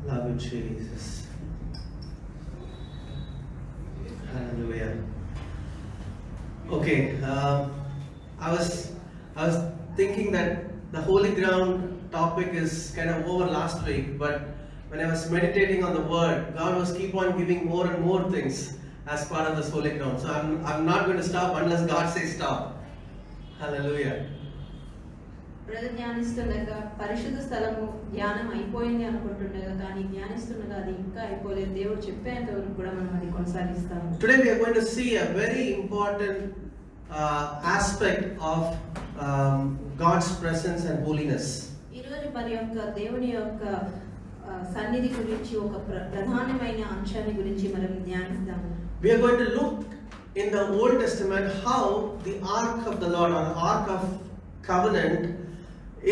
Love you, Jesus. Hallelujah. Okay, I was thinking that the holy ground topic is kind of over last week, but when I was meditating on the word, God was keep on giving more and more things as part of this holy ground. So I'm not going to stop unless God says stop. Hallelujah. Brother ధ్యానిస్తుండగా పరిశుద్ధ స్థలము ధ్యానం అయిపోయింది అనుకుంటుండగా కానీ ధ్యానిస్తుండగా అది ఇంకా అయిపోలేదు. దేవుడు చెప్పేంత వరకు కూడా మనం అది కొనసాగిస్తాము. Today we are going to see a very important aspect of God's presence and holiness. ఈ రోజు మరి యొక్క దేవుని యొక్క సన్నిధి గురించి ఒక ప్రధానమైన అంశాన్ని గురించి మనం ధ్యానిస్తాము. We are going to look in the Old Testament how the Ark of the Lord, or the Ark of Covenant,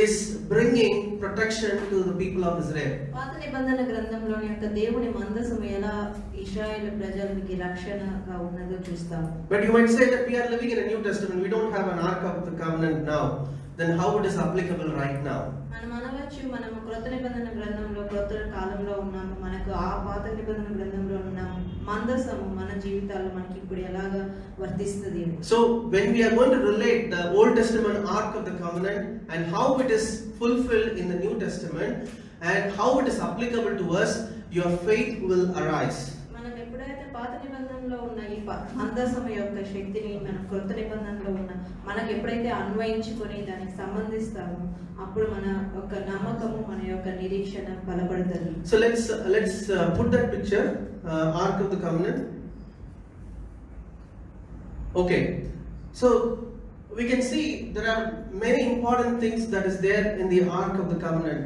is bringing protection to the people of Israel. పాత నిబంధన గ్రంథంలోని యొక్క దేవుని మందసము ఎలా ఇశ్రాయేలు ప్రజలకి రక్షణగా ఉన్నదో చూస్తాము. But you might say that we are living in a New Testament. We don't have an Ark of the Covenant now. Then how it is applicable right now? మనం అనవచ్చు మనము క్రొత్త నిబంధన గ్రంథంలో క్రొత్త కాలంలో ఉన్నాము, మనకు ఆ పాత నిబంధన గ్రంథంలో ఉన్నాము, మందసము మన జీవితాల్లో మనకి ఇప్పుడు ఎలాగా వర్తిస్తుంది. So when we are going to relate the Old Testament Ark of the Covenant and how it is fulfilled in the New Testament and how it is applicable to us, your faith will arise. మనం ఎప్పుడైతే పాత నిబంధనలో ఉన్న ఈ మందసము యొక్క శక్తిని మనం క్రొత్త నిబంధనలో ఉన్న మనకు ఎప్పుడైతే అన్వయించుకొని దానికి సంబంధిస్తామో అప్పుడు మన యొక్క నమ్మకము మన యొక్క నిరీక్షణ బలపడుతుంది. So let's put that picture, Ark of the Covenant. Okay, so we can see there are many important things that is there in the Ark of the Covenant.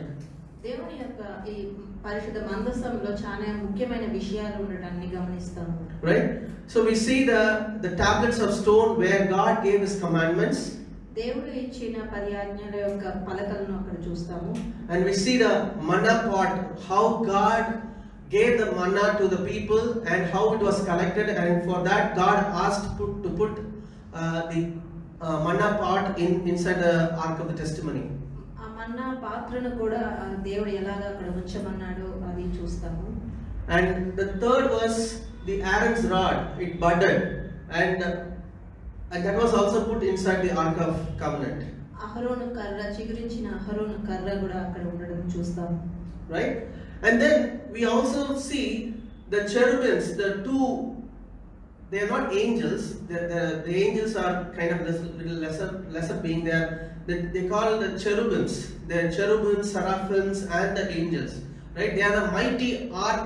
దేవుని యొక్క ఈ పరిశుద్ధ మందసంలో చాలా ముఖ్యమైన విషయాలు ఉండడాన్ని గమనిస్తాము. Right? So we see the tablets of stone where God gave His commandments. దేవుడు ఇచ్చిన 10 ఆజ్ఞల యొక్క పలకలను అక్కడ చూస్తాము. And we see the manna pot, how God gave the manna to the people and how it was collected, and for that God asked to put the manna pot inside the Ark of the Testimony. ఆ మన్నా పాత్రను కూడా దేవుడు ఎలాగా అక్కడ ఉంచమన్నాడో అది చూస్తాము. And the third was the Aaron's rod, it budded, and that was also put inside the Ark of Covenant. అహరోను కర్ర, చిగురించిన అహరోను కర్ర కూడా అక్కడ ఉండడం చూస్తాము. Right? And then we also see the cherubims, the two, they are not angels, the angels are kind of little lesser being there. They call the cherubims. They are cherubims, seraphims, and the angels. Right? They are the mighty ark,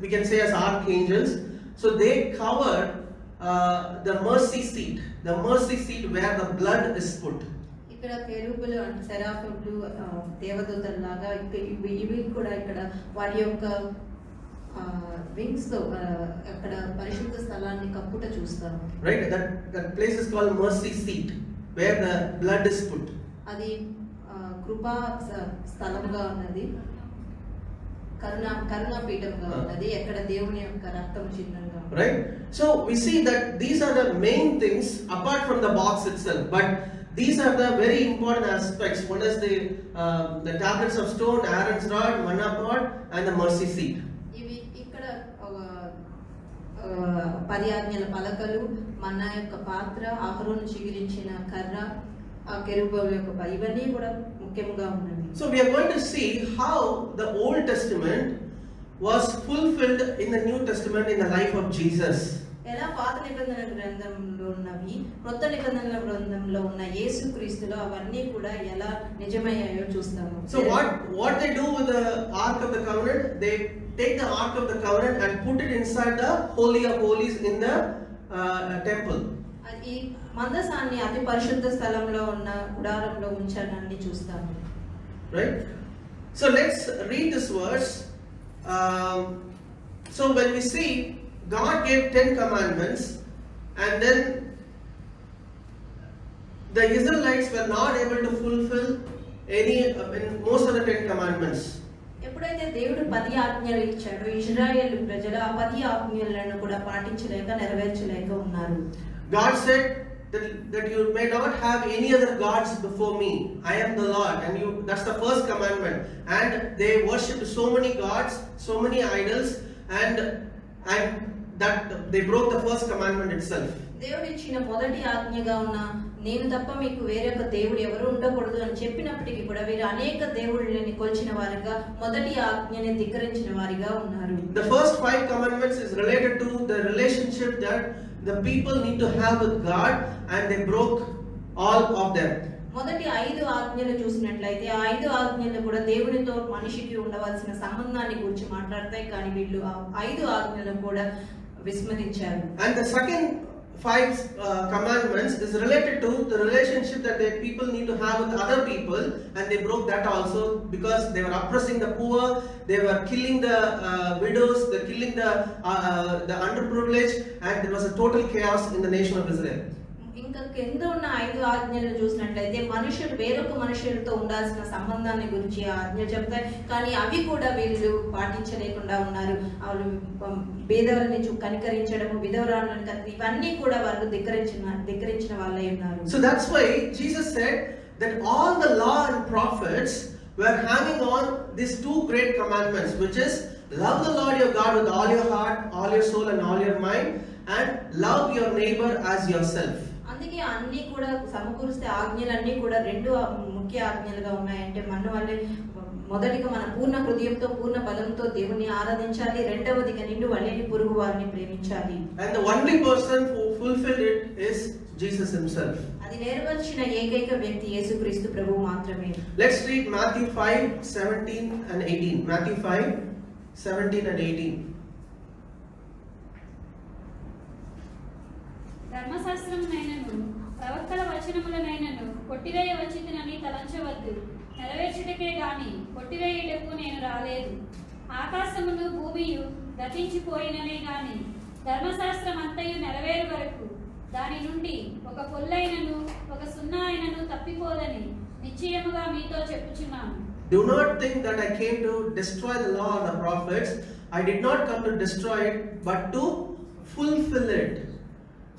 we can say as archangels. So they cover the mercy seat where the blood is put. ఇక్కడ కెరూబులు అంటే సెరాఫిములు దేవదూతల లాగా ఇవి కూడా ఇక్కడ వారి యొక్క wings తో అక్కడ పరిశుద్ధ స్థలాన్ని కప్పుట చూస్తాము. Right? That place is called mercy seat where the blood is put. అది కృపా స్థలంగా ఉన్నది, కరుణా పీఠంగా ఉన్నది, ఎక్కడ దేవుని యొక్క రక్తం చిహ్నంగా. Right? So we see that these are the main things apart from the box itself, but these are the very important aspects. One is the tablets of stone, Aaron's rod, manna pot, and the mercy seat. ఇవి ఇక్కడ 10 ఆజ్ఞల పలకలు, మన్నా యొక్క పాత్ర, అహరోను చిగురించిన కర్ర, ఆ కెరూబుల యొక్క ఇవన్నీ కూడా ముఖ్యంగా ఉన్నవి. So we are going to see how the Old Testament was fulfilled in the New Testament in the life of Jesus. ఎలా పాత నిబంధన గ్రంథంలో ఉన్నవి క్రొత్త నిబంధన గ్రంథంలో ఉన్న యేసుక్రీస్తులో అవన్నీ కూడా ఎలా నిజమయ్యాయో చూస్తాము. So what they do with the Ark of the Covenant, they take the Ark of the Covenant and put it inside the Holy of Holies in the temple. ఈ మందసాన్ని అతి పరిశుద్ధ స్థలంలో ఉన్న గుడారంలో ఉంచడాన్ని చూస్తాము. Right? So let's read this verse. So when we see God gave 10 commandments, and then the Israelites were not able to fulfill most of the 10 commandments. ఎప్పుడైతే దేవుడు 10 ఆజ్ఞలు ఇచ్చాడో ఇశ్రాయేలు ప్రజలు ఆ 10 ఆజ్ఞలను కూడా పాటించలేక నెరవేర్చలేక ఉన్నారు. God said, that you may not have any other gods before me. I am the Lord. And that's the first commandment. And they worshipped so many gods, so many idols, and that they broke the first commandment itself. దేవుడు ఇచ్చిన మొదటి ఆజ్ఞగా ఉన్న నేను తప్ప మీకు వేరొక దేవుడు ఎవరు ఉండకూడదు అని చెప్పినప్పటికీ కూడా వీరు అనేక దేవుళ్ళని కొలిచిన వారిగా మొదటి ఆజ్ఞని ధిక్కరించిన వారిగా ఉన్నారు. The first 5 commandments is related to the relationship that the people need to have with God, and they broke all of them. మొదటి 5 ఆజ్ఞలు చూసినట్లయితే ఆ 5 ఆజ్ఞలు కూడా దేవునితో మనిషికి ఉండవలసిన సంబంధాన్ని గురించి మాట్లాడతాయి, కానీ వీళ్ళు ఆ 5 ఆజ్ఞలను కూడా విస్మరించారు. And the second 5 commandments is related to the relationship that the people need to have with other people, and they broke that also because they were oppressing the poor, they were killing the widows, they were killing the underprivileged, and there was a total chaos in the nation of Israel. ఇంకా కింద ఉన్న 5 ఆజ్ఞలను చూసినట్లయితే మనుషులు వేరొక మనుషులతో ఉండాల్సిన సంబంధాన్ని గురించి ఆజ్ఞ చెప్తాయి, కానీ అవి కూడా వీళ్ళు పాటించలేకుండా ఉన్నారు. వాళ్ళు పేదవాళ్ళని కనికరించడము, విధవరాలను ఇవన్నీ కూడా వాళ్ళు ధిక్కరించిన వాళ్ళే ఉన్నారు. So that's why Jesus said that all the law and prophets were hanging on these 2 great commandments, which is love the Lord your God with all your heart, all your soul, and all your mind, and love your neighbor as yourself. అందుకే అన్ని కూడా సమకూరిస్తే ఆజ్ఞలన్నీ కూడా 2 ముఖ్య ఆజ్ఞలుగా ఉన్నాయంటే మన వాళ్ళే మొదటిగా మన పూర్ణ హృదయంతో పూర్ణ బలంతో దేవుని ఆరాధించాలి, రెండవదిగా నిండు వాళ్ళని పొరుగు వారిని ప్రేమించాలి. And the only person who fulfilled it is Jesus himself. అది నెరవేర్చిన ఏకైక వ్యక్తి యేసుక్రీస్తు ప్రభువు మాత్రమే. Let's read Matthew 5:17 and 18. Matthew 5:17 and 18. ధర్మశాస్త్రమునైనను ప్రవక్తల వచనములనైనను కొట్టివేయ వచ్చితినని తలంచవద్దు. నెరవేర్చుటకే గాని కొట్టివేయుటకు నేను రాలేదు. ఆకాశమును భూమియు గతించిపోయిననే గాని ధర్మశాస్త్రం అంతయు నెరవేరు వరకు దాని నుండి ఒక పొల్లైనను ఒక సున్నా అయినను తప్పిపోదని నిశ్చయముగా మీతో చెప్పుచున్నాను. Do not think that I came to destroy the law or the prophets. I did not come to destroy it, but to fulfill it.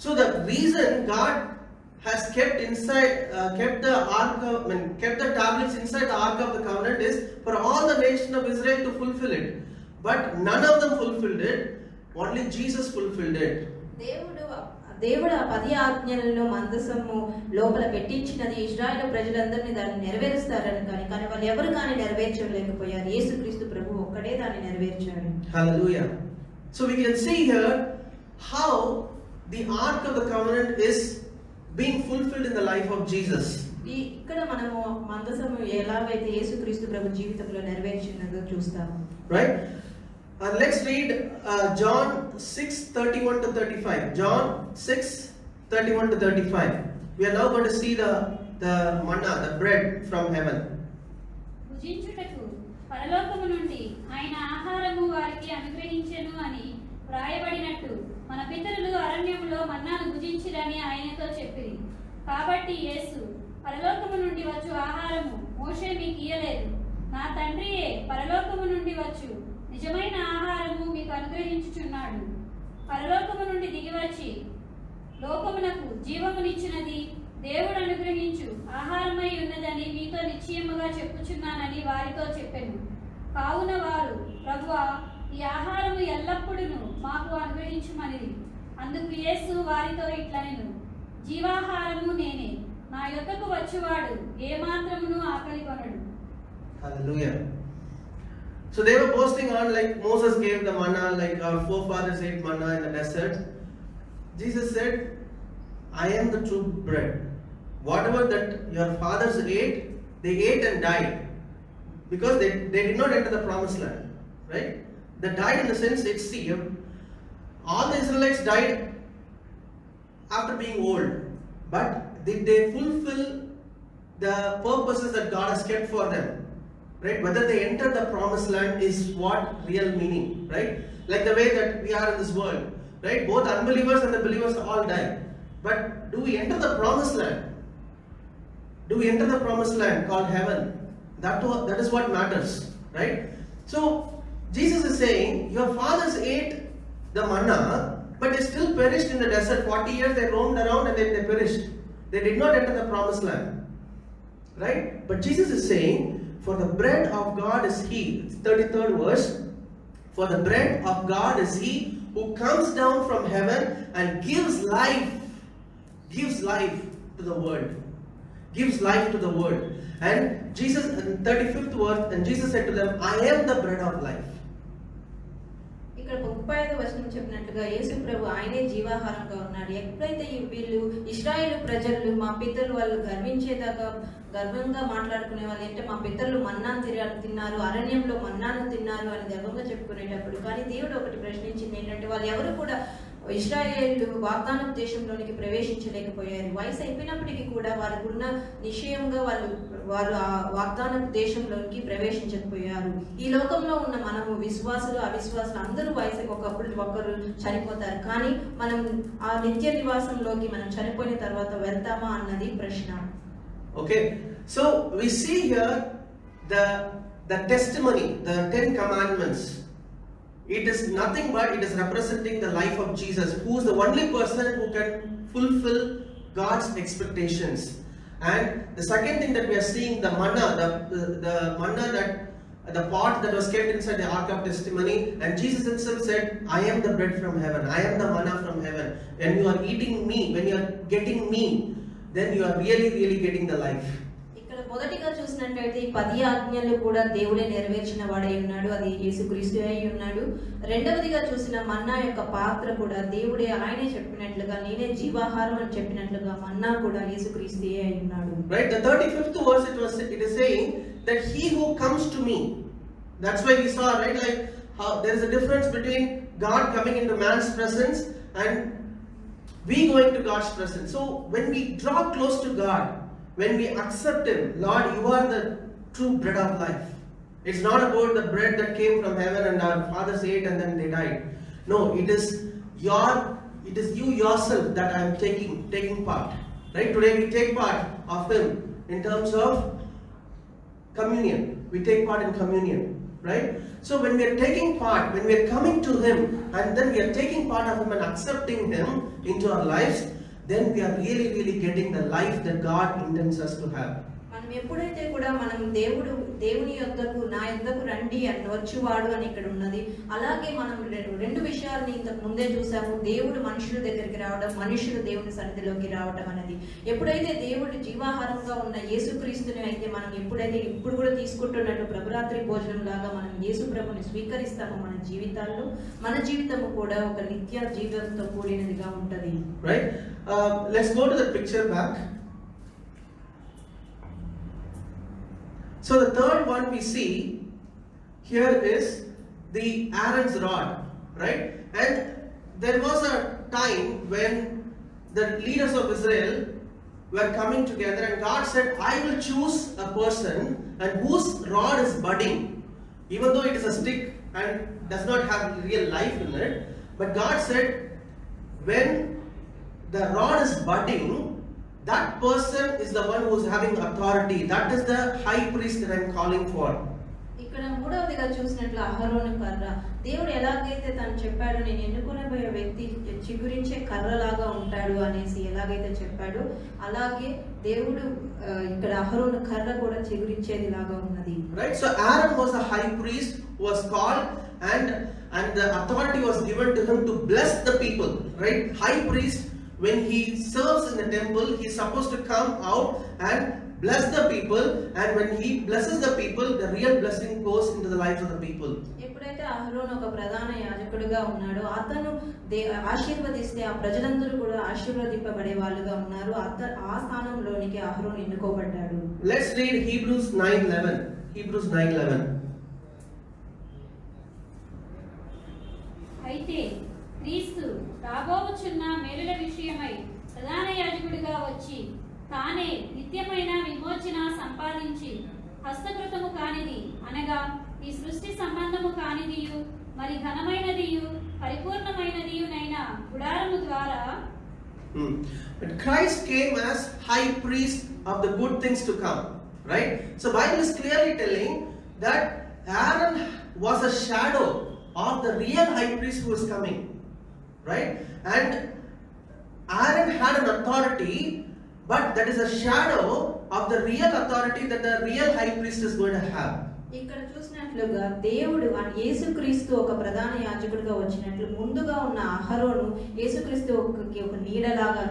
So the reason God has kept the tablets inside the ark of the covenant is for all the nation of Israel to fulfill it. But none of them fulfilled it. Only Jesus fulfilled it. దేవుడు ఆ 10 ఆజ్ఞలను మందసము లోపల పెట్టించినది ఇశ్రాయేలు ప్రజలందరినీ దాన్ని నెరవేరుస్తారని కానీ వాళ్ళు ఎవరు కానీ నెరవేర్చలేకపోయారు. యేసుక్రీస్తు ప్రభు ఒక్కడే దాన్ని నెరవేర్చాడు. Hallelujah. So we can see here how the ark of the covenant is being fulfilled in the life of Jesus. ఇక్కడ మనము మందసము ఎలాగైతే యేసుక్రీస్తు ప్రభు జీవితంలో నెరవేర్చినదో చూస్తాము. Right? Let's read John 6:31 to 35. John 6:31 to 35. We are now going to see the manna, the bread from heaven. భుజించుటకు పరలోకము నుండి ఆయన ఆహారము వారికి అనుగ్రహించెను అని వ్రాయబడినట్టు మన పితరులు అరణ్యములో మన్నాను భుజించిరని ఆయనతో చెప్పిరి. కాబట్టి యేసు పరలోకము నుండి వచ్చు ఆహారము మోషే మీకు ఇయ్యలేదు, నా తండ్రియే పరలోకము నుండి వచ్చు నిజమైన ఆహారము మీకు అనుగ్రహించుచున్నాడు. పరలోకము నుండి దిగివచ్చి లోకమునకు జీవమునిచ్చినది దేవుడు అనుగ్రహించు ఆహారమై ఉన్నదని మీతో నిశ్చయముగా చెప్పుచున్నానని వారితో చెప్పెను. కావున వారు ప్రభువా ఈ ఆహారము ఎల్లప్పుడూ మాకు అనుగ్రహించుమనిది. అందుకు యేసు వారితో ఇట్లనెను, జీవాహారము నేనే, నా యొద్దకు వచ్చువాడు ఏమాత్రమును ఆకలి కొనడు. Hallelujah. So they were boasting on like Moses gave the manna, like our forefathers ate manna in the desert. Jesus said, I am the true bread. Whatever that your fathers ate, they ate and died. Because they did not enter the promised land. Right? They died in the sense, all the Israelites died after being old. But did they fulfill the purposes that God has kept for them? Right? Whether they enter the promised land is what real meaning, right? Like the way that we are in this world, right? Both unbelievers and the believers all die. But do we enter the promised land? Do we enter the promised land called heaven? That is what matters, right? So Jesus is saying, your fathers ate the manna, but they still perished in the desert. 40 years they roamed around and then they perished. They did not enter the promised land. Right? But Jesus is saying, for the bread of God is He. It's 33rd verse. For the bread of God is He who comes down from heaven and gives life to the world. Gives life to the world. And Jesus, in 35th verse, and Jesus said to them, I am the bread of life. ఇక్కడ 35వ వచనం చెప్పినట్లుగా యేసు ప్రభు ఆయనే జీవాహారంగా ఉన్నాడు. ఎప్పుడైతే వీళ్ళు ఇశ్రాయేలు ప్రజలు మా పితరులు వాళ్ళు గర్వించేదాకా గర్వంగా మాట్లాడుకునే వాళ్ళు అంటే మా పితరులు మన్నాను తిన్నారు, అరణ్యంలో మన్నాను తిన్నారు అని గర్వంగా చెప్పుకునేటప్పుడు, కానీ దేవుడు ఒకటి ప్రశ్నించింది ఏంటంటే వాళ్ళు ఎవరు కూడా ఇశ్రాయేలు వాగ్దాన దేశంలోనికి ప్రవేశించలేకపోయారు. వయసు అయిపోయినప్పటికీ కూడా వారికున్న నిశ్చయంగా వారు ఆ వాగ్దాన దేశంలోనికి ప్రవేశించకపోయారు. ఈ లోకంలో ఉన్న మనము విశ్వాసులు అవిశ్వాసులు అందరూ వయసుకి ఒకరు చనిపోతారు, కానీ మనం ఆ నిత్య నివాసంలోకి మనం చనిపోయిన తర్వాత వెళ్తామా అన్నది ప్రశ్న. Okay, so we see here the testimony, the 10 commandments. It is nothing but it is representing the life of Jesus, who is the only person who can fulfill God's expectations. And the second thing that we are seeing, the manna, the manna, that the pot that was kept inside the ark of testimony, and Jesus himself said, I am the bread from heaven, I am the manna from heaven. When you are eating me, when you are getting me, then you are really getting the life. ఇక్కడ మొదటిగా చూసినట్లయితే ఈ 10 ఆజ్ఞలు కూడా దేవుడే నెరవేర్చిన వాడై ఉన్నాడు, అది యేసుక్రీస్తు అయి ఉన్నాడు. రెండవదిగా చూసిన మన్నా యొక్క పాత్ర కూడా దేవుడే ఆయనే చెప్పినట్లుగా నేనే జీవాహారం అని చెప్పినట్లుగా మన్నా కూడా యేసుక్రీస్తే అయి ఉన్నాడు. Right, the 35th verse it is saying that he who comes to me. That's why we saw, right, like how there is a difference between God coming into man's presence and we going to God's presence. So when we draw close to God, when we accept Him, Lord, you are the true bread of life. It's not about the bread that came from heaven and our fathers ate and then they died. No, it is you yourself that I am taking part. Right? Today we take part of Him in terms of communion. We take part in communion. Right? So when we are taking part, when we are coming to Him and then we are taking part of Him and accepting Him into our lives, then we are really getting the life that God intends us to have. మనం ఎప్పుడైతే కూడా మనం దేవుని యొద్దకు నా యొద్దకు రండి అని వచ్చువాడు అని ఇక్కడ ఉన్నది. అలాగే మనం రెండు విషయాలని ఇంతకు ముందే చూసాము. దేవుడు మనుషుల దగ్గరికి రావడం, మనుషులు దేవుని సన్నిధిలోకి రావడం అనేది. ఎప్పుడైతే దేవుడు జీవాహారంగా ఉన్న యేసుక్రీస్తుని అయితే మనం ఎప్పుడైతే ఇప్పుడు కూడా తీసుకుంటున్నట్టు ప్రభురాత్రి భోజనం లాగా మనం యేసు ప్రభుని స్వీకరిస్తామో మన జీవితాల్లో, మన జీవితము కూడా ఒక నిత్య జీవితంతో కూడినదిగా ఉంటది. Right? Let's go to the picture back. So the third one we see here is the Aaron's rod, right? And there was a time when the leaders of Israel were coming together and God said, I will choose a person and whose rod is budding, even though it is a stick and does not have real life in it. But God said, when the rod is budding, that person is the one who is having authority. That is the high priest that I am calling for. ఇక్కడ మూడవదిగా చూసినట్లు అహరోను కర్ర. దేవుడు ఎలాగైతే తను చెప్పాడు, నేను ఎన్నుకునబోయే వ్యక్తి చిగురించే కర్రలాగా ఉంటాడు అనేసి ఎలాగైతే చెప్పాడు, అలాగే దేవుడు ఇక్కడ అహరోను కర్ర కూడా చిగురించేది లాగా ఉన్నది. Right? So Aaron was a high priest who was called and the authority was given to him to bless the people. Right? High priest, when he serves in the temple, he is supposed to come out and bless the people, and when he blesses the people, the real blessing goes into the lives of the people. ఎప్పుడైతే అహరోను ఒక ప్రధాన యాజకుడిగా ఉన్నాడో, అతను ఆశీర్వదిస్తే ఆ ప్రజలందరూ కూడా ఆశీర్వదింపబడే వాళ్ళుగా ఉన్నారు. ఆ స్థానంలోనికి అహరోను ఎన్నుకోబడ్డాడు. Let's read Hebrews 9:11. Hebrews 9:11. అయితే క్రీస్తు రాబోవచ్చున్న మేలుల విషయమై ప్రధాన యాజకుడిగా వచ్చి తానే నిత్యమైన విమోచన సంపాదించి హస్తకృతము కానిది అనగా ఈ సృష్టి సంబంధము కానిదియు మరి ఘనమైనదియు పరిపూర్ణమైనదియునైన గుడారము ద్వారా But Christ came as high priest of the good things to come, right? So Bible is clearly telling that Aaron was a shadow of the real high priest who is coming. right? And Aaron had an authority, but that is a shadow of the real authority that the real high priest is going to have. ఇక్కడ చూసినట్లుగా దేవుడు యేసుక్రీస్తు ఒక ప్రధాన యాజకుడిగా వచ్చినట్లు ముందుగా ఉన్న అహరోను యేసుక్రీస్తు ఒక నీడలాగా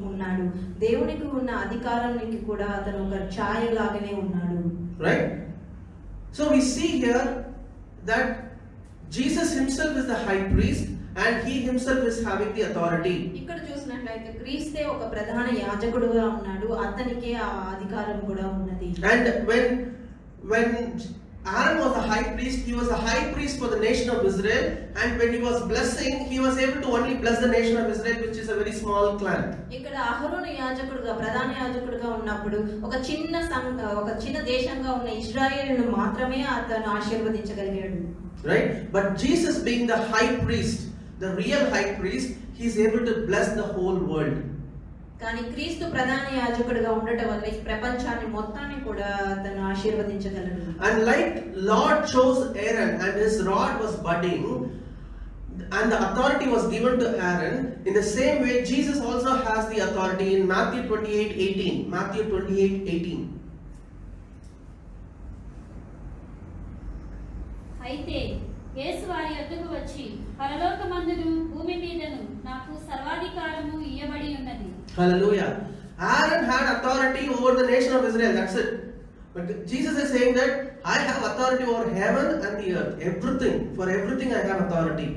ఉన్నాడు. దేవునికి ఉన్న అధికారానికి కూడా అతను ఒక ఛాయలాగానే ఉన్నాడు. Right? So we see here that Jesus himself is the high priest and he himself is having the authority. ఇక్కడ చూసినట్లయితే క్రీస్తే ఒక ప్రధాన యాజకుడుగా ఉన్నాడు, అతనికే ఆ అధికారం కూడా ఉన్నది. And when Aaron was the high priest, he was the high priest for the nation of Israel, and when he was blessing, he was able to only bless the nation of Israel, which is a very small clan. ఇక్కడ అహరోను యాజకుడుగా ప్రధాన యాజకుడుగా ఉన్నప్పుడు ఒక చిన్న దేశంగా ఉన్న ఇశ్రాయేలును మాత్రమే అతను ఆశీర్వదించగలిగాడు. Right? But Jesus being the high priest, the real high priest, he is able to bless the whole world. కానీ క్రీస్తు ప్రధాన యాజకుడిగా ఉండటం వల్ల ఈ ప్రపంచాన్ని మొత్తాన్ని కూడా అతను ఆశీర్వదించగలడు. And like Lord chose Aaron and his rod was budding and the authority was given to Aaron, in the same way Jesus also has the authority in Matthew 28:18. Matthew 28:18. అయితే యేసు వారి యొద్దకు వచ్చి పరలోకమందును భూమి మీదను నాకు సర్వాధికారము ఇయ్యబడి ఉన్నది. Hallelujah. Aaron had authority over the nation of Israel, that's it. But Jesus is saying that I have authority over heaven and the earth. For everything I have authority.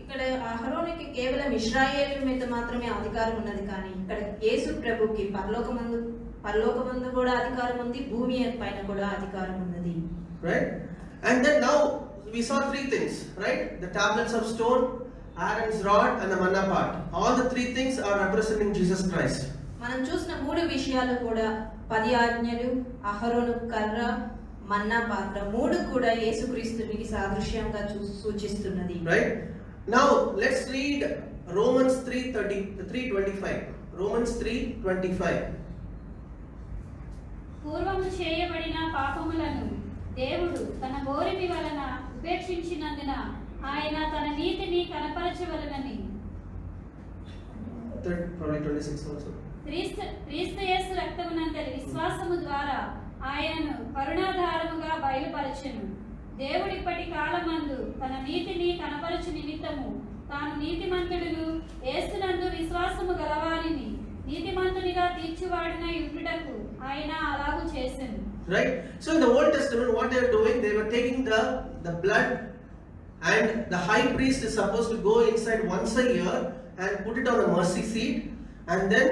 ఇక్కడ అహరోనుకి కేవలం ఇశ్రాయేలు మీద మాత్రమే అధికారం ఉన్నది, కానీ ఇక్కడ యేసు ప్రభుకి పరలోకమందు కూడా అధికారం ఉంది, భూమి పైన కూడా అధికారం ఉన్నది. Right? And then now we saw three things, right? The tablets of stone, Aaron's rod and the manna pot. All the three things are representing Jesus Christ. మనం చూసిన మూడు విషయాలు కూడా 10 ఆజ్ఞలు, అహరోను కర్ర, మన్నా పాత్ర మూడు కూడా యేసుక్రీస్తునికి సాదృశ్యంగా సూచిస్తున్నది. Right? Now let's read Romans 3:25. Romans 3:25. పూర్వము చేయబడిన పాపములను దేవుడు తన ఓరిమి వలన ఉపేక్షించినందున ఆయన తన నీతిని కనపరచవలెనని. Probably 26 also. క్రీస్తు యేసు రక్తమునందరి విశ్వాసము ద్వారా ఆయనను కరుణాధారముగా బయలుపరచెను. దేవుడిప్పటి కాలమందు తన నీతిని కనపరచు నిమిత్తము తాను నీతిమంతుడును యేసునందు విశ్వాసము గలవారిని నీతిమంతునిగా తీర్చివాడిన యుండుటకు ఆయన అలాగు చేసెను. Right? So in the Old Testament, what they were doing, they were taking the blood, and the high priest is supposed to go inside once a year and put it on the mercy seat, and then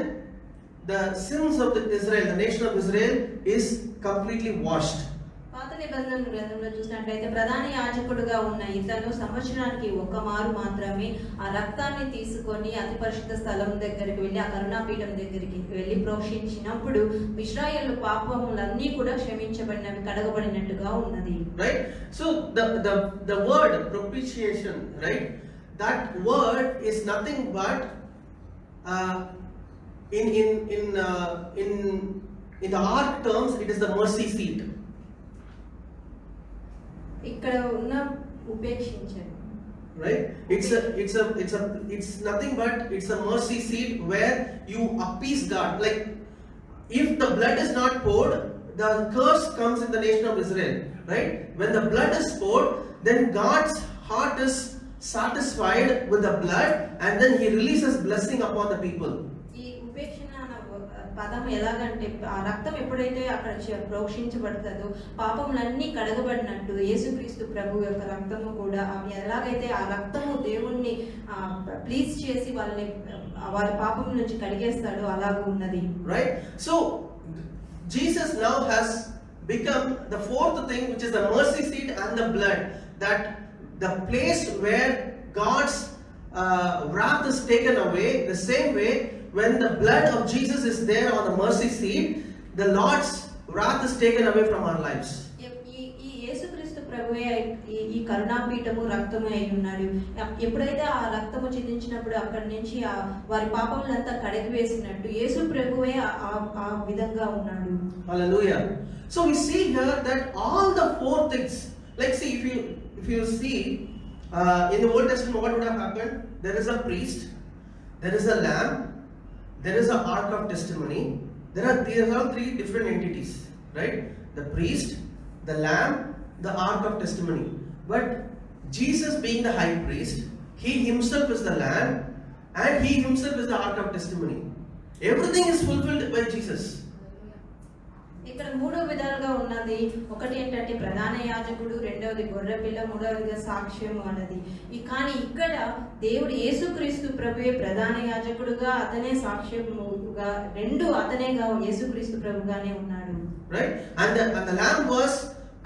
the sins of Israel, the nation of Israel, is completely washed. పాత నిబంధన గ్రంథంలో చూసినట్లయితే ప్రధాన యాజకుడుగా ఉన్న ఇతను సంవత్సరానికి ఒక మారు మాత్రమే ఆ రక్తాన్ని తీసుకొని అతి పరిశుద్ధ స్థలం దగ్గరికి వెళ్ళి ఆ కరుణాపీఠం దగ్గరికి వెళ్ళి ప్రోక్షించినప్పుడు ఇశ్రాయేలు పాపములన్నీ కూడా క్షమించబడినవి, కడగబడినట్టుగా ఉన్నది. Right? So the word propitiation, right? That word is nothing but in the ark terms, it is the mercy seat. ఇక్కడ ఉన్న ఉపేక్షించండి. Right? It's nothing but it's a mercy seat where you appease God. Like if the blood is not poured, the curse comes in the nation of Israel. Right? When the blood is poured, then God's heart is satisfied with the blood, and then He releases blessing upon the people. ఈ ఉపేక్షణ పదం ఎలాగంటే ఆ రక్తం ఎప్పుడైతే అక్కడ ప్రోక్షించబడుతుందో పాపములన్నీ కడగబడినట్టు యేసుక్రీస్తు ప్రభు యొక్క రక్తము కూడా అవి ఎలాగైతే ఆ రక్తము దేవుణ్ణి ప్లీజ్ చేసి వాళ్ళని వారి పాపం నుంచి కడిగేస్తాడో అలాగూ ఉన్నది. Right? So Jesus now has become the fourth thing, which is the mercy seat and the blood, that the place where God's wrath is taken away. The same way, when the blood of Jesus is there on the mercy seat, the Lord's wrath is taken away from our lives. ఈ యేసుక్రీస్తు ప్రభువే ఈ కరుణాపీఠము రక్తము అయి ఉన్నాడు. ఎప్పుడైతే ఆ రక్తము చిందించినప్పుడు అక్కడి నుంచి వారి పాపములంతా కడిగి వేసినట్టు యేసు ప్రభువే ఆ విధంగా ఉన్నాడు. Hallelujah. So we see here that all the four things, like see if you see in the Old Testament, what would have happened? There is a priest, there is a lamb, there is an ark of testimony. These are all three different entities, right? The priest, the lamb, the ark of testimony. But Jesus being the high priest, he himself is the lamb and he himself is the ark of testimony. Everything is fulfilled by Jesus. ఇక్కడ మూడో విధాలుగా ఉన్నది. ఒకటి ఏంటంటే ప్రధాన యాజకుడు, రెండవది గొర్రెపిల్ల, మూడవదిగా సాక్ష్యం అన్నది. కానీ ఇక్కడ దేవుడు యేసుక్రీస్తు ప్రభువే ప్రధాన యాజకుడుగా, అతనే సాక్ష్యముగా, రెండు అతనేగా యేసుక్రీస్తు ప్రభుగానే ఉన్నాడు. Right? And the lamb was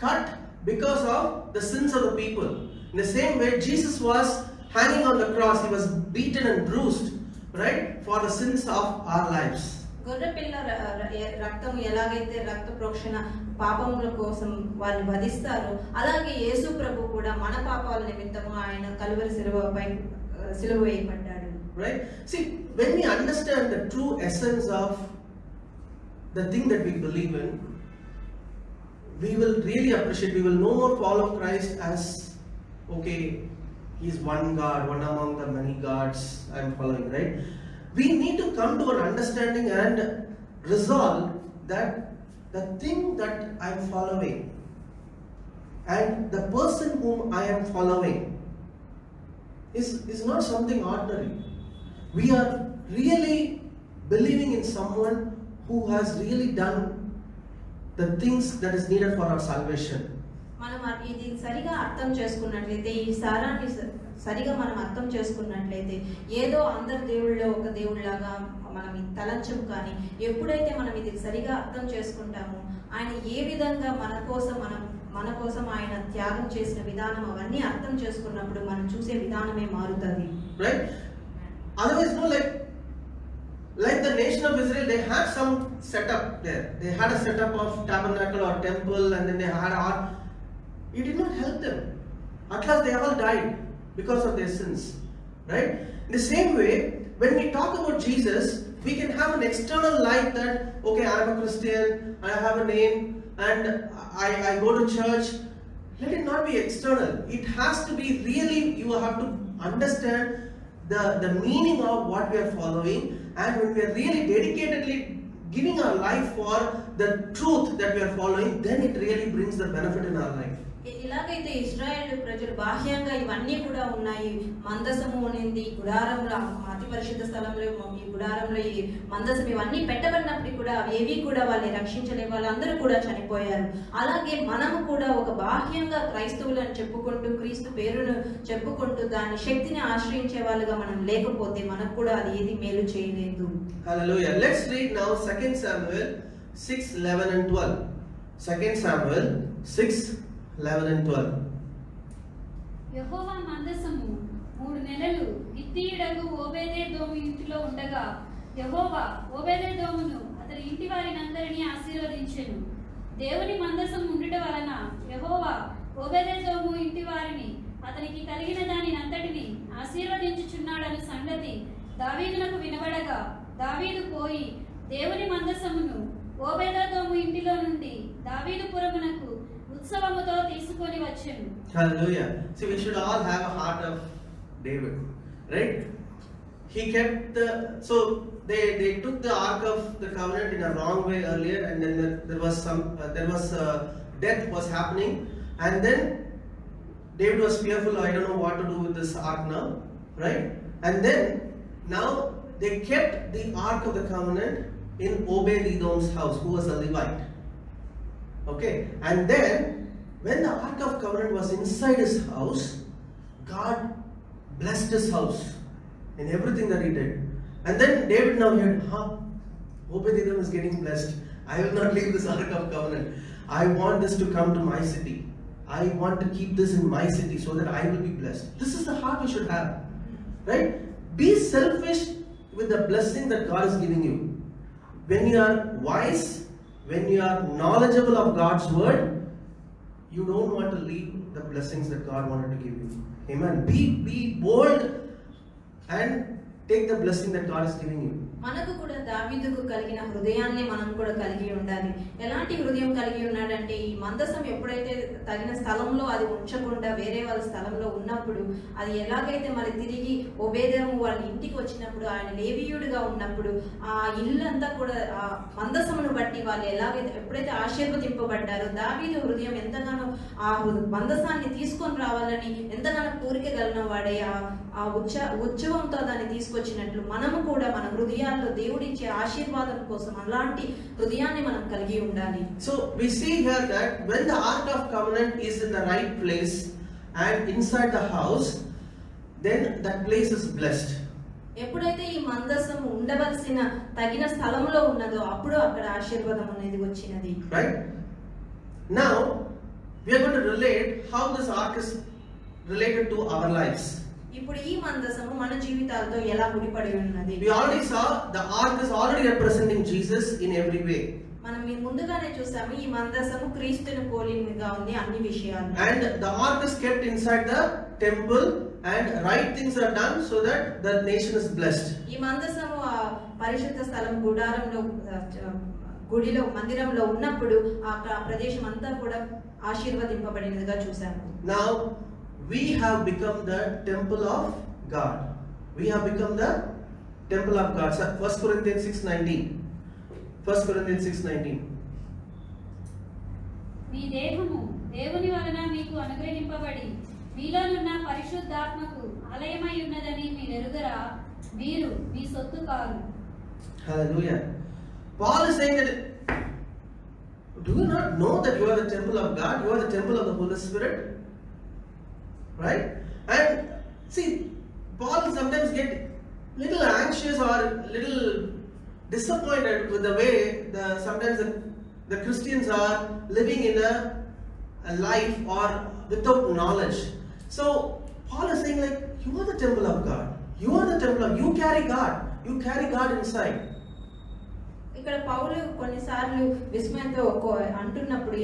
cut because of the sins of the people. In the same way, Jesus was hanging on the cross. He was beaten and bruised, right, for the sins of our lives. గొర్రెపిల్ల రక్తం ఎలాగైతే రక్త ప్రోక్షణ పాపముల కోసం వాళ్ళు వధిస్తారు, అలాగే యేసు ప్రభు కూడా మన పాపాల నిమిత్తము ఆయన కలువరి శిలువపై సిలువ వేయబడ్డాడు. Right? See, when we understand the true essence of the thing that we believe in, we will really appreciate, we will no more follow Christ as, okay, he's one God, one among the many gods I'm following, right? We need to come to an understanding and resolve that the thing that I'm following and the person whom I am following is not something ordinary. We are really believing in someone who has really done the things that is needed for our salvation. మనం ఇది సరిగా అర్థం చేసుకున్నట్లయితే, ఈ సారాన్ని సరిగా మనం అర్థం చేసుకున్నట్లయితే, ఏదో అందరి దేవుళ్ళలో ఒక దేవుళ్ళలాగా మనం తలంచం. కానీ ఎప్పుడైతే మనం ఇది సరిగా అర్థం చేసుకుంటామో, ఆయన ఏ విధంగా మన కోసం ఆయన త్యాగం చేసిన విధానం అవన్నీ అర్థం చేసుకున్నప్పుడు మనం చూసే విధానమే మారుతుంది. Right? Otherwise, no, like the nation of Israel, they had some setup there. They had a setup of tabernacle or temple, and then they had art. It did not help them. At last, they all died because of their sins. Right? In the same way, when we talk about Jesus, we can have an external life that, okay, I am a Christian, I have a name, and I go to church. Let it not be external. It has to be really, you have to understand the meaning of what we are following, and when we are really dedicatedly giving our life for the truth that we are following, then it really brings the benefit in our life. ఇలాగైతే ఇశ్రాయేలు ప్రజలు బాహ్యంగా ఇవన్నీ కూడా ఉన్నాయి. మందసము ఉన్నింది, గుడారంలో అతి పరిశుద్ధ స్థలంలో ఈ గుడారంలో ఈ మందసం ఇవన్నీ పెట్టబడినప్పటికీ కూడా ఏవి కూడా వాళ్ళని రక్షించలేవు, వాళ్ళందరూ కూడా చనిపోయారు. అలాగే మనము కూడా ఒక బాహ్యంగా క్రైస్తవులను చెప్పుకుంటూ, క్రీస్తు పేరును చెప్పుకుంటూ దాని శక్తిని ఆశ్రయించే వాళ్ళుగా మనం లేకపోతే మనకు కూడా అది ఏది మేలు చేయలేదు. Hallelujah. Let's read now 2 Samuel 6:11 and 12. 2 Samuel 6:11 and 12. యెహోవా మందసము 3 నెలలు గిత్తీయుడగు ఓబేదెదోము ఇంటిలో ఉండగా, యెహోవా ఓబేదెదోమును అతని ఇంటి వారినందరినీ ఆశీర్వదించెను. దేవుని మందసం ఉండుట వలన యెహోవా ఓబేదెదోము ఇంటి వారిని అతనికి కలిగిన దానినంతటిని ఆశీర్వదించుచున్నాడని సంగతి దావీదునకు వినబడగా, దావీదు పోయి దేవుని మందసమును ఓబేదెదోము ఇంటిలో నుండి దావీదుపురమునకు ఉత్సవముతో తీసుకొని వచ్చెను. Hallelujah. See, we should all have a heart of David, right? He kept so they took the Ark of the Covenant in a wrong way earlier, and then there was death was happening, and then David was fearful. I don't know what to do with this Ark now, right? And then now they kept the Ark of the Covenant in Obed-Edom's house, who was a Levite. Okay, and then when the Ark of Covenant was inside his house, God blessed his house in everything that he did. And then David now heard, Obed-Edom is getting blessed. I will not leave this Ark of Covenant. I want this to come to my city. I want to keep this in my city so that I will be blessed. This is the heart you should have, right? Be selfish with the blessing that God is giving you. When you are wise, when you are knowledgeable of God's word, you don't want to leave the blessings that God wanted to give you. Amen. Be bold and take the blessing that God is giving you. మనకు కూడా దావీదుకు కలిగిన హృదయాన్ని మనం కూడా కలిగి ఉండాలి. ఎలాంటి హృదయం కలిగి ఉన్నాడంటే, ఈ మందసం ఎప్పుడైతే తగిన స్థలంలో అది ఉంచకుండా వేరే వాళ్ళ స్థలంలో ఉన్నప్పుడు, అది ఎలాగైతే మరి తిరిగి ఓబేదేము వాళ్ళ ఇంటికి వచ్చినప్పుడు, ఆయన లేవీయుడిగా ఉన్నప్పుడు ఆ ఇల్లంతా కూడా ఆ మందసమును బట్టి వాళ్ళు ఎలాగైతే ఎప్పుడైతే ఆశీర్వదింపబడ్డారో, దావీదు హృదయం ఎంతగానో ఆ మందసాన్ని తీసుకొని రావాలని ఎంతగానో కోరిక కలిగిన వాడే ఆ ఉత్సవంతో దాన్ని తీసుకొచ్చినట్లు మనము కూడా మన హృదయాల్లో దేవుడిచ్చే ఆశీర్వాదం కోసం అలాంటి హృదయాన్ని మనం కలిగి ఉండాలి. So we see here that when the Ark of Covenant is in the right place and inside the house, then that place is blessed. ఎప్పుడైతే ఈ మందసం ఉండవలసిన తగిన స్థలంలో ఉన్నదో అప్పుడు అక్కడ ఆశీర్వాదం అనేది వచ్చినది. Right? Now we are going to relate how this ark is related to our lives. ఇప్పుడు ఈ మందసము మన జీవితాలతో ఎలా ముడిపడి ఉన్నది? We already saw the ark is already representing Jesus in every way. మనం ముందుగానే చూసాము ఈ మందసము క్రీస్తుని పోలినగా ఉంది అన్ని విషయాలు. And the ark is kept inside the temple and right things are done so that the nation is blessed. ఈ మందసము ఆ పరిశుద్ధ స్థలం గుడారంలో గుడిలో మందిరంలో ఉన్నప్పుడు ఆ ప్రదేశం అంతా కూడా ఆశీర్వదింపబడినదిగా చూసాము. Now we have become the temple of God. We have become the temple of God. 1 Corinthians 6:19. 1 Corinthians 6:19. మీ దేహము దేవుని వలన మీకు అనుగ్రహింపబడి మీలోనున్న పరిశుద్ధాత్మకు ఆలయమై ఉన్నదని మీరెరుగరా? మీరు మీ సొత్తు కాదు. Hallelujah. Paul is saying that, do you not know that you are the temple of God? You are the temple of the Holy Spirit. Right? And see, Paul sometimes get little anxious or little disappointed with the way sometimes the Christians are living in a life or without knowledge. So Paul is saying like, you are the temple of God. You are the temple of, you carry God. You carry God inside. ఇక్కడ పౌలు కొన్నిసార్లు విస్మయంతో అంటున్నప్పుడు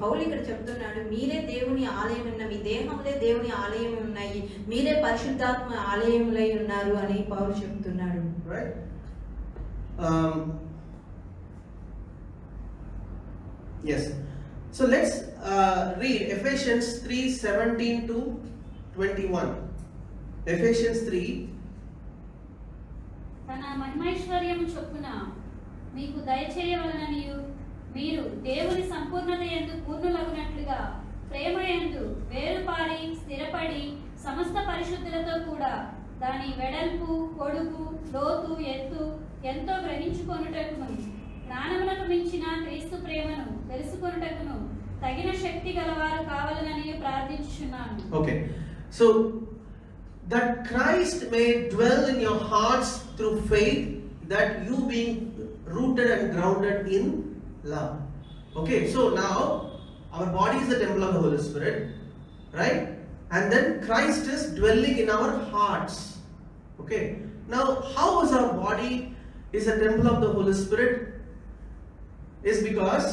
పౌలు ఇక్కడ చెప్తున్నాడు, మీరే దేవుని ఆలయం ఉన్న మీ దేహంలో దేవుని ఆలయం ఉన్నాయి, మీరే పరిశుద్ధాత్మ ఆలయములై ఉన్నారు అని పౌలు చెప్తున్నాడు. Right? Yes. So let's read Ephesians 3:17 to 21. Ephesians 3. తన మహిమైశ్వర్యము చొప్పున మీకు దయచేయవలననియు మీరు దేవుని సంపూర్ణత యందు పూర్ణులగునట్లుగా ప్రేమ యందు వేరుపారి స్థిరపడి సమస్త పరిశుద్ధులతో కూడా దాని వెడల్పు పొడుగు లోతు ఎత్తు ఎంతో గ్రహించుకొనుటకును జ్ఞానమునకు మించిన క్రీస్తు ప్రేమను తెలుసుకొనుటకును తగిన శక్తి గలవారు కావాలనని ప్రార్థించుచున్నాను. Okay. So that Christ may dwell in your hearts through faith, that you being rooted and grounded in love. Okay, so now our body is the temple of the Holy Spirit, right? And then Christ is dwelling in our hearts. Okay, now how is our body is a temple of the Holy Spirit? Is because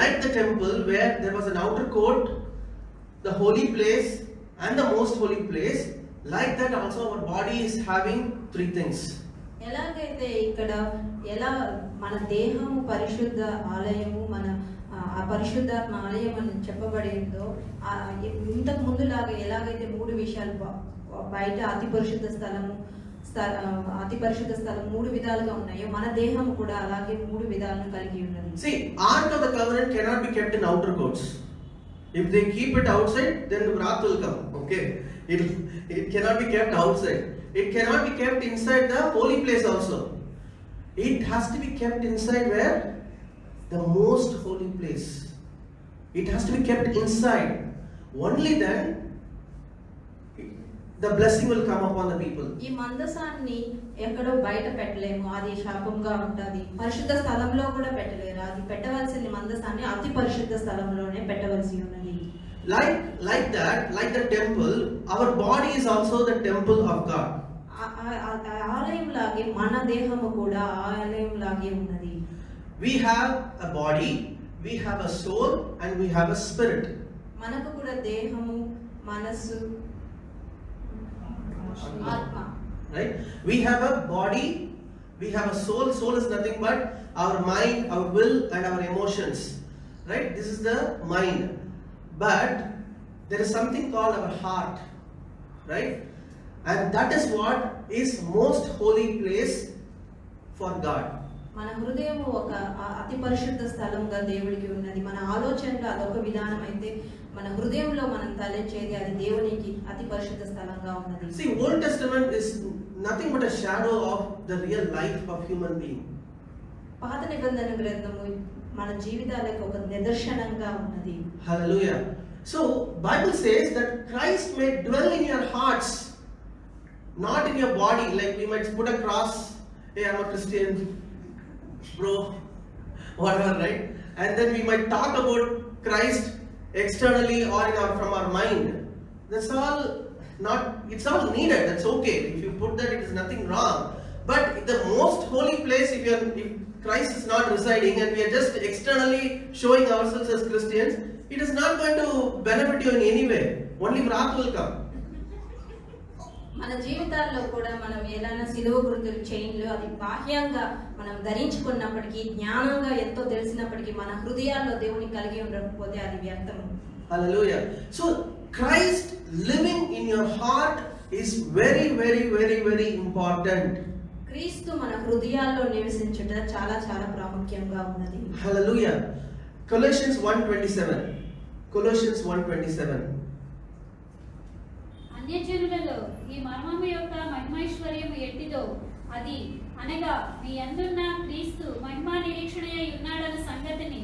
like the temple where there was an outer court, the holy place and the most holy place, like that also our body is having three things. ఎలాగైతే ఇక్కడ ఎలా మన దేహము పరిశుద్ధ ఆలయము, మన ఆ పరిశుద్ధాత్మ ఆలయం అని చెప్పబడిందో, ఇంతకు ముందులాగా ఎలాగైతే మూడు విషయాలు బయట అతి పరిశుద్ధ స్థలం మూడు విధాలుగా ఉన్నాయో, మన దేహం కూడా అలాగే మూడు విధాలను కలిగి ఉన్నది. See, Ark of the Covenant cannot be kept in outer courts. If they keep it outside, then wrath will come. Okay, it cannot be kept outside. It cannot be kept inside the holy place also. It has to be kept inside where? The most holy place. It has to be kept inside. Only then the blessing will come upon the people. ఈ మందసాన్ని ఎక్కడో బయట పెట్టలేము, అది శాపంగా ఉంటది. పరిశుద్ధ స్థలంలో కూడా పెట్టలేరు. అది పెట్టవలసిన మందసాన్ని అతి పరిశుద్ధ స్థలంలోనే పెట్టవలసి ఉన్నది. Like that, like the temple, our body is also the temple of God. ఆలయం లాగే మన దేహము కూడా ఆలయం లాగే ఉన్నది. We have a body, we have a soul, and we have a spirit. మనకు కూడా దేహము, మనస్సు, ఆత్మ right? We have a body, we have a soul. Soul is nothing but our mind, our will and our emotions, right? This is the mind. But there is something called our heart, right? And that is what is most holy place for God. మన హృదయం ఒక అతి పరిశుద్ధ స్థలంగా దేవుడికి ఉన్నది. మన ఆలోచనలు అదొక విధానం అయితే మన హృదయంలో మనం తలచేది అది దేవునికి అతి పరిశుద్ధ స్థలంగా ఉన్నది. See, Old Testament is nothing but a shadow of the real life of human being. పాత నిబంధన గ్రంథము మన జీవితాలకు ఒక నిదర్శనంగా ఉన్నది. Hallelujah. So Bible says that Christ may dwell in your hearts, not in your body. Like we might put a cross, hey, I'm a Christian, bro, whatever, right? And then we might talk about Christ externally or from our mind. That's all not, it's all needed. That's okay. If you put that, it is nothing wrong. But the most holy place, if Christ is not residing and we are just externally showing ourselves as Christians, it is not going to benefit you in any way. Only wrath will come. మన జీవితాల్లో కూడా మనం ఏదైనా సిలువ గుర్తులు చైన్లు అది బాహ్యంగా మనం ధరించుకున్నప్పటికీ జ్ఞానంగా ఎంతో తెలిసినప్పటికీ మన హృదయాల్లో దేవుని కలిగి ఉండకపోతే అది వ్యర్థం. Hallelujah. So Christ living in your heart is very, very, very, very important. క్రీస్తు మన హృదయాల్లో నివసించుట చాలా చాలా ప్రాముఖ్యంగా ఉన్నది. Hallelujah. Colossians 1:27. Colossians 1:27. అన్యజనులలో ఈ మర్మము యొక్క మహిమైశ్వర్యము ఎట్టిదో అది అనగా మీ అందున్న క్రీస్తు మహిమా నిరీక్షణయై ఉన్నాడన్న సంగతిని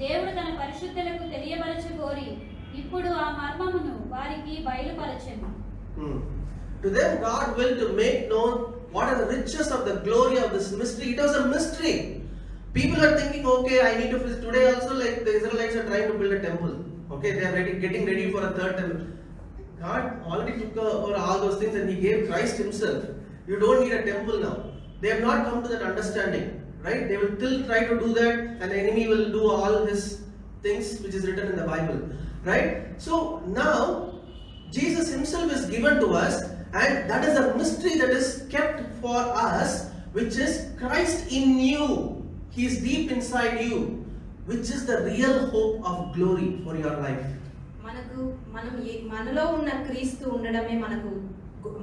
దేవుడు తన పరిశుద్ధులకు తెలియబరచగోరి ఇప్పుడు ఆ మర్మమును వారికి బయలుపరచెను. To them God willed to make known what are the riches of the glory of this mystery. It was a mystery. People are thinking, okay, I need to finish today also, like the Israelites are trying to build a temple. Okay, they are getting ready for a third temple. God already took over all those things and He gave Christ Himself. You don't need a temple now. They have not come to that understanding, right? They will still try to do that, and the enemy will do all his things which is written in the Bible, right? So now Jesus Himself is given to us, and that is a mystery that is kept for us, which is Christ in you. He is deep inside you, which is the real hope of glory for your life. మనలో ఉన్న క్రీస్తు ఉండడమే మనకు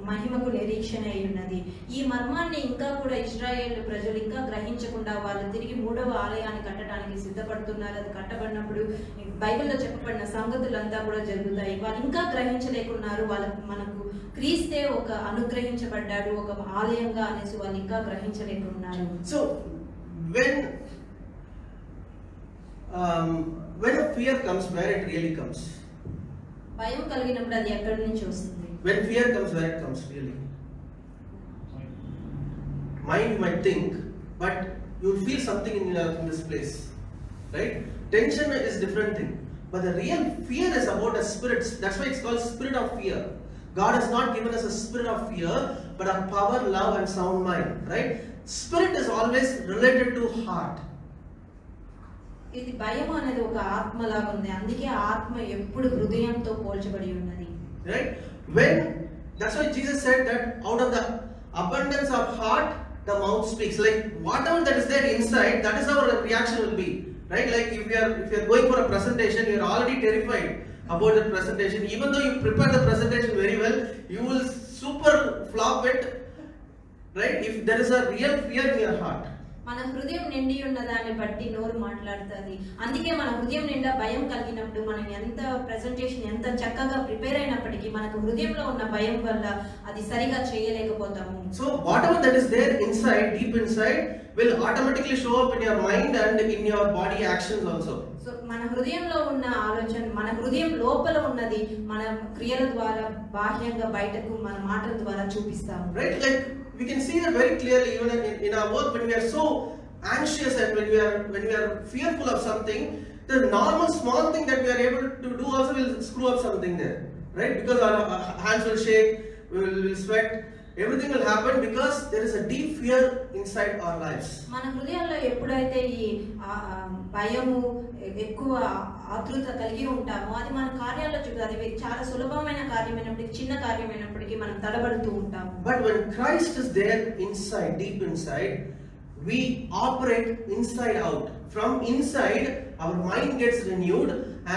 మహిమకు నిరీక్షణ అయి ఉన్నది. ఈ మర్మాన్ని ఇంకా కూడా ఇశ్రాయేలు ప్రజలు ఇంకా గ్రహించకుండా వాళ్ళు తిరిగి 3వ ఆలయాన్ని కట్టడానికి సిద్ధపడుతున్నారు. అది కట్టబడినప్పుడు బైబిల్లో చెప్పబడిన సంగతులంతా కూడా జరుగుతాయి. వాళ్ళు ఇంకా గ్రహించలేకున్నారు. మనకు క్రీస్తే ఒక అనుగ్రహించబడ్డాడు ఒక ఆలయంగా అనేసి వాళ్ళు ఇంకా గ్రహించలేకున్నారు. So when a fear comes, where it really comes? భయం కలిగినప్పుడు అది ఎక్కడి నుంచి వస్తుంది? When fear comes, where it comes really? Mind you might think, but you will feel something in this place, right? Tension is different thing, but the real fear is about a spirit. That's why it's called spirit of fear. God has not given us a spirit of fear, but a power, love and sound mind, right? Spirit is always related to heart. ఇది భయం అనేది ఒక ఆత్మలాగా ఉంది. అందుకే ఆత్మ ఎప్పుడు హృదయంతో పోల్చబడి ఉన్నది. Right? That's why Jesus said that out of the abundance of heart, the mouth speaks. Like whatever that is there inside, that is how our reaction will be. Right? Like if you are going for a presentation, you are already terrified about the presentation. Even though you prepare the presentation very well, you will super flop it. Right? If there is a real fear in your heart. మన హృదయం నిండి ఉన్న దాన్ని బట్టి నోరు మాట్లాడుతుంది. అందుకే మన హృదయం నిండా భయం కలిగినప్పుడు మనం ఎంత ప్రెజెంటేషన్ ఎంత చక్కగా ప్రిపేర్ అయినప్పటికీ మనకు హృదయంలో ఉన్న భయం వల్ల అది సరిగా చేయలేకపోతాము. So whatever that is there inside, deep inside, will automatically show up in your mind and in your body actions also. So మన హృదయంలో ఉన్న ఆలోచన మన హృదయం లోపల ఉన్నది మన క్రియల ద్వారా బాహ్యంగా బయటకు మన మాటల ద్వారా చూపిస్తాము. Right? Like we can see that very clearly even in our work when we are so anxious and when we are fearful of something, the normal small thing that we are able to do also will screw up something there, right? Because our hands will shake, we will sweat, everything will happen because there is a deep fear inside our lives. మన హృదయాల్లో ఎప్పుడైతే ఈ భయము ఎక్కువ ఆతృత కలిగి ఉంటామో అది మన కార్యాల్లో చూపుతుంది. అది చాలా సులభమైన కార్యమైనప్పటికీ చిన్న కార్యమైనప్పటికీ మనం తడబడుతూ ఉంటాము. But when Christ is there inside, deep inside, we operate inside out. From inside, our mind gets renewed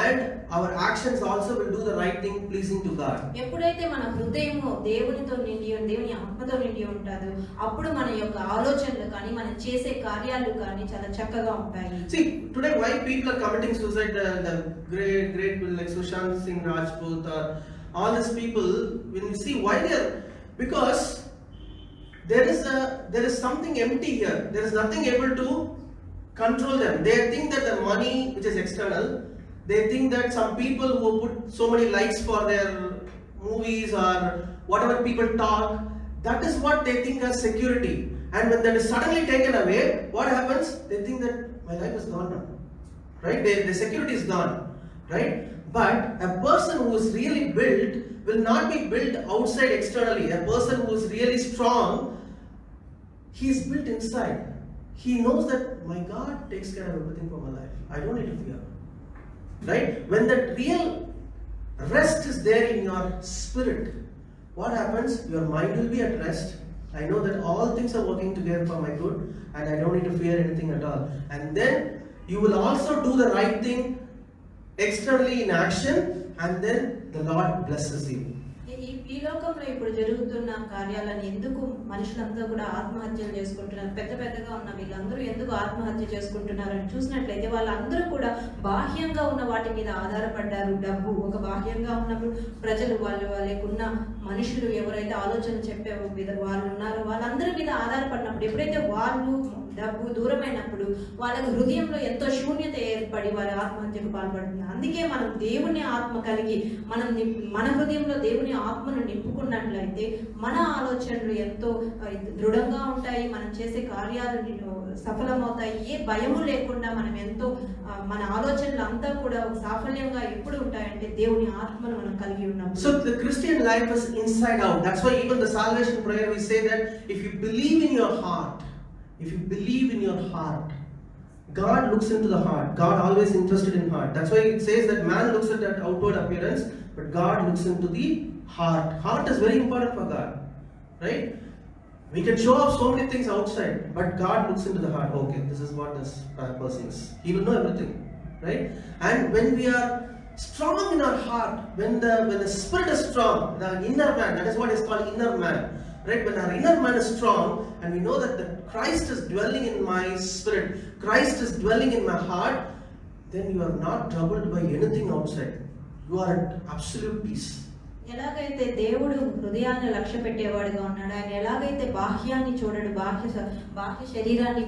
and our actions also will do the right thing, pleasing to God. ఎప్పుడైతే మన హృదయము దేవునితో నిండి దేవుని ఆత్మతో నిండి ఉంటుందో అప్పుడు మన యొక్క ఆలోచనలు కానీ మనం చేసే కార్యాలు కానీ చాలా చక్కగా ఉంటాయి. See, today why people are committing suicide, the great people like Sushant Singh Rajput or all these people, when you see why they are, because there is something empty here. There is nothing able to control them. They think that the money which is external, they think that some people who put so many likes for their movies or whatever people talk, that is what they think as security. And when that is suddenly taken away, what happens? They think that my life is gone now, right? The security is gone, right? But a person who is really built will not be built outside externally. A person who is really strong, he is built inside. He knows that my God takes care of everything for my life. I don't need to fear. Right? When that real rest is there in your spirit, what happens? Your mind will be at rest. I know that all things are working together for my good and I don't need to fear anything at all. And then you will also do the right thing externally in action and then the Lord blesses you. ఈ లోకంలో ఇప్పుడు జరుగుతున్న కార్యాలను ఎందుకు మనుషులంతా కూడా ఆత్మహత్యలు చేసుకుంటున్నారు? పెద్దగా ఉన్న వీళ్ళందరూ ఎందుకు ఆత్మహత్య చేసుకుంటున్నారని చూసినట్లయితే వాళ్ళందరూ కూడా బాహ్యంగా ఉన్న వాటి మీద ఆధారపడ్డారు. డబ్బు ఒక బాహ్యంగా ఉన్నప్పుడు ప్రజలు వాళ్ళకున్న మనుషులు ఎవరైతే ఆలోచన చెప్పే వాళ్ళు ఉన్నారో వాళ్ళందరి మీద ఆధారపడినప్పుడు ఎప్పుడైతే వాళ్ళు డబ్బు దూరమైనప్పుడు వాళ్ళకి హృదయంలో ఎంతో శూన్యత ఏర్పడి వాళ్ళ ఆత్మహత్యకు పాల్పడుతున్నారు. అందుకే మనం దేవుని ఆత్మ కలిగి మన హృదయంలో దేవుని ఆత్మను నింపుకున్నట్లయితే మన ఆలోచనలు ఎంతో దృఢంగా ఉంటాయి. మనం చేసే కార్యాలు సఫలమవుతాయి. ఏ భయము లేకుండా మనం ఎంతో మన ఆలోచనలు అంతా కూడా సాఫల్యంగా ఎప్పుడు ఉంటాయంటే దేవుని ఆత్మను మనం కలిగి ఉన్నప్పుడు. So the Christian life is inside out. That's why even the salvation prayer we say that if you believe in your heart, if you believe in your heart, God looks into the heart. God always interested in heart. That's why it says that man looks at that outward appearance, but God looks into the heart. Heart is very important for God, right? We can show off so many things outside, but God looks into the heart. Okay, this is what this person is. He will know everything, right? And when we are strong in our heart, when the spirit is strong, the inner man, that is what is called inner man. Right? When our inner man is strong and we know that Christ is dwelling in my spirit, Christ is dwelling in my heart, then you are not troubled by anything outside. You are at absolute peace. ఎలాగైతే దేవుడు హృదయాన్ని లక్ష్య పెట్టేవాడుగా ఉన్నాడు, ఆయన ఎలాగైతే బాహ్యాన్ని చూడడు, బాహ్య శరీరాన్ని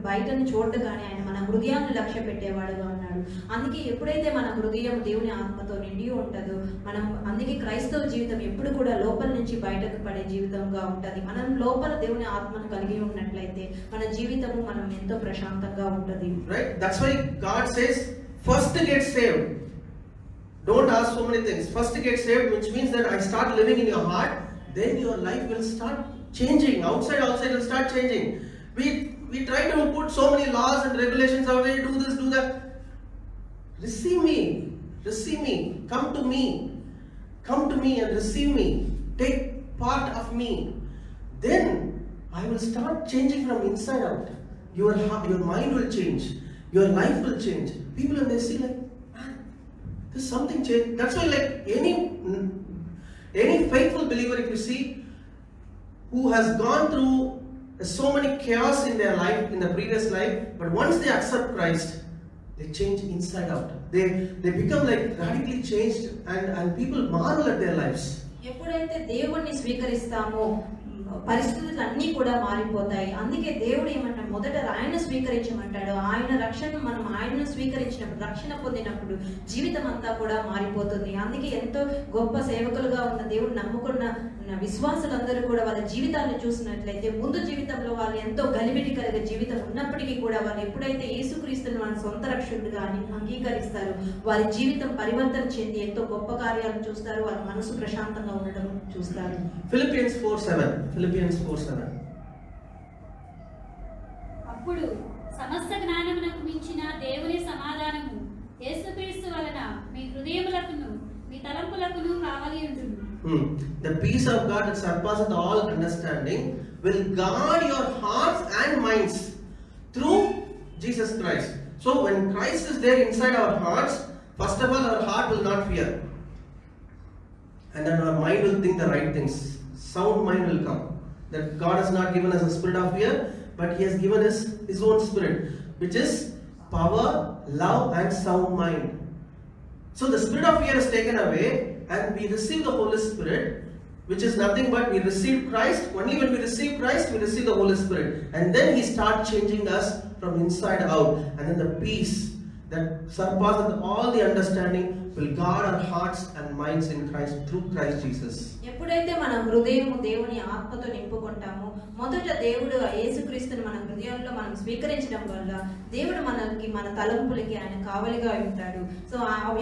బయటని చూడగానే ఆయన మన హృదయాన్ని లక్ష్య పెట్టేవాడుగా ఉన్నాడు. అందుకే ఎప్పుడైతే మన హృదయం దేవుని ఆత్మతో నిండి ఉంటుందో అందుకే క్రైస్తవ జీవితం ఎప్పుడు కూడా లోపల నుంచి బయటకు పడే జీవితంగా ఉంటుంది. మనం లోపల దేవుని ఆత్మను కలిగి ఉన్నట్లయితే మన జీవితము మనం ఎంతో ప్రశాంతంగా ఉంటుంది. Right? That's why God says first get saved. Don't ask so many things. First get saved, which means that I start living in your heart, then your life will start changing. Outside will start changing. We try to put so many laws and regulations out there, do this, do that. Receive me, come to me and receive me, take part of me. Then I will start changing from inside out. Your mind will change, your life will change. People when they see like, man, there's something changed. That's why like any faithful believer, if you see, who has gone through so many chaos in their life, in the previous life, but once they accept Christ, they change inside out. They become like radically changed and people marvel at their lives. ఎప్పుడైతే దేవుణ్ణి స్వీకరిస్తామో పరిస్థితులు అన్నీ కూడా మారిపోతాయి. అందుకే దేవుడు ఏమంటాడు, మొదట ఆయన స్వీకరించమంటాడు. ఆయన రక్షణ మనం ఆయనను స్వీకరించినప్పుడు, రక్షణ పొందినప్పుడు జీవితం అంతా కూడా మారిపోతుంది. అందుకే ఎంతో గొప్ప సేవకులుగా ఉన్న దేవుడు నమ్ముకున్న విశ్వాసులందరూ కూడా వాళ్ళ జీవితాన్ని చూసినట్లయితే ముందు జీవితంలో వాళ్ళు ఎంతో గలిబిలి కలిగే జీవితం ఉన్నప్పటికీ కూడా వాళ్ళు ఎప్పుడైతే యేసుక్రీస్తుని వాళ్ళ సొంత రక్షకుడిగా అంగీకరిస్తారో వారి జీవితం పరివర్తన చెంది ఎంతో గొప్ప కార్యాలను చూస్తారు. వారి మనసు ప్రశాంతంగా ఉండడం చూస్తారు. Philippians 4:7. అప్పుడు సమస్త జ్ఞానమునకు మించిన దేవుని సమాధానము యేసుక్రీస్తు వలన మీ హృదయములకును మీ తలంపులకును కావలి ఉండును. The peace of God that surpasses all understanding will guard your hearts and minds through Jesus Christ. So when Christ is there inside our hearts, first of all our heart will not fear, and then our mind will think the right things. Sound mind will come. That God has not given us a spirit of fear, but He has given us His own spirit, which is power, love, and sound mind. So the spirit of fear is taken away, and we receive the Holy Spirit, which is nothing but we receive Christ. Only when we receive Christ, we receive the Holy Spirit, and then He starts changing us from inside out, and then the peace that surpasses all the understanding will guard our hearts and minds in Christ through Christ Jesus. ఎప్పుడైతే మన హృదయము దేవుని ఆత్మతో నింపుకుంటామో, మొదట దేవుడు యేసుక్రీస్తుని మన హృదయంలో మనం స్వీకరించడం వల్ల దేవుడు మనకి మన తలంపులకి ఆయన కావలిగా ఉంటాడు. సో